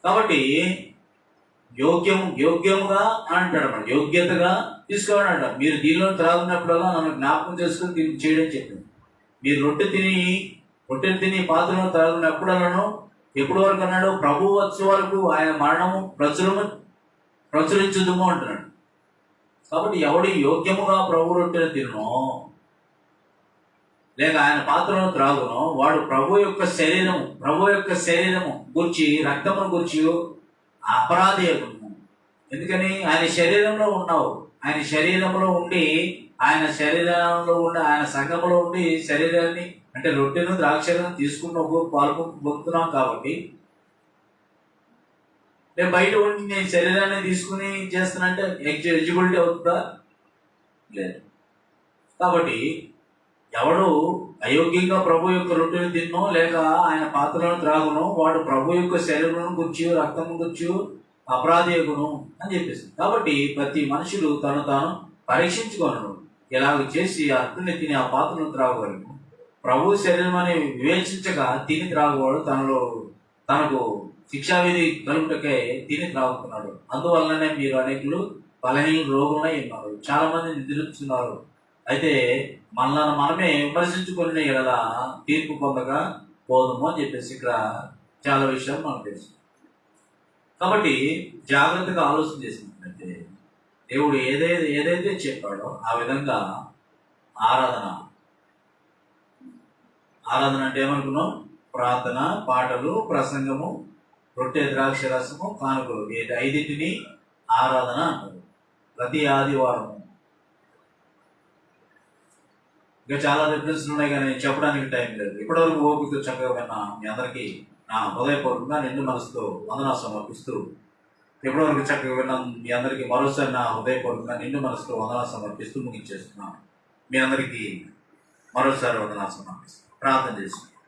కాబట్టి యోగ్యముగా అంటాడు, యోగ్యతగా తీసుకోవాలని అంటారు. మీరు దీనిలో త్రాగున్నప్పుడల్లా నన్ను జ్ఞాపకం చేసుకుని దీన్ని చేయడం చెప్పింది. మీరు రొట్టెలు తిని పాత్రలో త్రాగున్నప్పుడల్లాను ఎప్పటి వరకు అన్నాడు? ప్రభు వచ్చే వరకు ఆయన మరణము ప్రచురించుదుము అంటున్నాడు. కాబట్టి ఎవడు యోగ్యముగా ప్రభు రొట్టెలు తినో లేక ఆయన పాత్రను త్రాగునో వాడు ప్రభు యొక్క శరీరము గురించి, రక్తమును గురించి అపరాధి అగును. ఎందుకని? ఆయన శరీరంలో ఉన్నావు. ఆయన శరీరంలో ఉండి ఆయన సంఘంలో ఉండి శరీరాన్ని అంటే రొట్టెను ద్రాక్షను తీసుకున్న పొందుతున్నాం. కాబట్టి నేను బయట ఉండి నేను శరీరాన్ని తీసుకుని చేస్తానంటే ఎలిజిబిలిటీ అవుతుందా? లేదు. కాబట్టి ఎవడు అయోగ్యంగా ప్రభు యొక్క రొట్టెను తిన్నో లేక ఆయన పాత్రలను త్రాగునో వాడు ప్రభు యొక్క శరీరం గుర్చి, రక్తం గుర్చి అపరాధి అగును అని చెప్పేసి. కాబట్టి ప్రతి మనుషులు తాను పరీక్షించుకోను, ఇలాగ చేసి అర్థుని తిని ఆ పాత్రను త్రాగగలను. ప్రభు శరీరం అని వివేచించక తిని త్రాగువాడు తనకు శిక్షావిధి కలుగుటకే తిని త్రాగుతున్నాడు. అందువల్లనే మీరు అనేకులు బలహీన రోగులై ఉన్నారు, చాలా మంది నిద్రిస్తున్నారు. అయితే మనమే విమర్శించుకునే ఎడల తీర్పు పొందగా పోదుము అని చెప్పేసి ఇక్కడ చాలా విషయాలు మనకు తెలుసు. కాబట్టి జాగ్రత్తగా ఆలోచన చేసినట్లయితే దేవుడు ఏదైతే చెప్పాడో ఆ విధంగా ఆరాధన అంటే ఏమనుకున్నాం? ప్రార్థన, పాటలు, ప్రసంగము, రొట్టె, ద్రాక్ష రసము, కానుకలు, ఐదింటిని ఆరాధన అంటారు. ప్రతి ఆదివారం ఇంకా చాలా రిఫరెన్స్లు ఉన్నాయి, కానీ చెప్పడానికి టైం లేదు. ఇప్పటివరకు ఓపిక చక్కగా విన్నా మీ అందరికీ నా హృదయపూర్వకంగా నిండు మనసుతో వందనాలు సమర్పిస్తూ, ఇప్పటివరకు చక్కగా విన్నా మీ అందరికీ మరోసారి నా హృదయపూర్వకంగా నిండు మనసుతో వందనాలు సమర్పిస్తూ ముగించేస్తున్నాను. మీ అందరికీ మరోసారి వందనాలు సమర్పిస్తున్నాను. ప్రార్థన చేస్తున్నాను.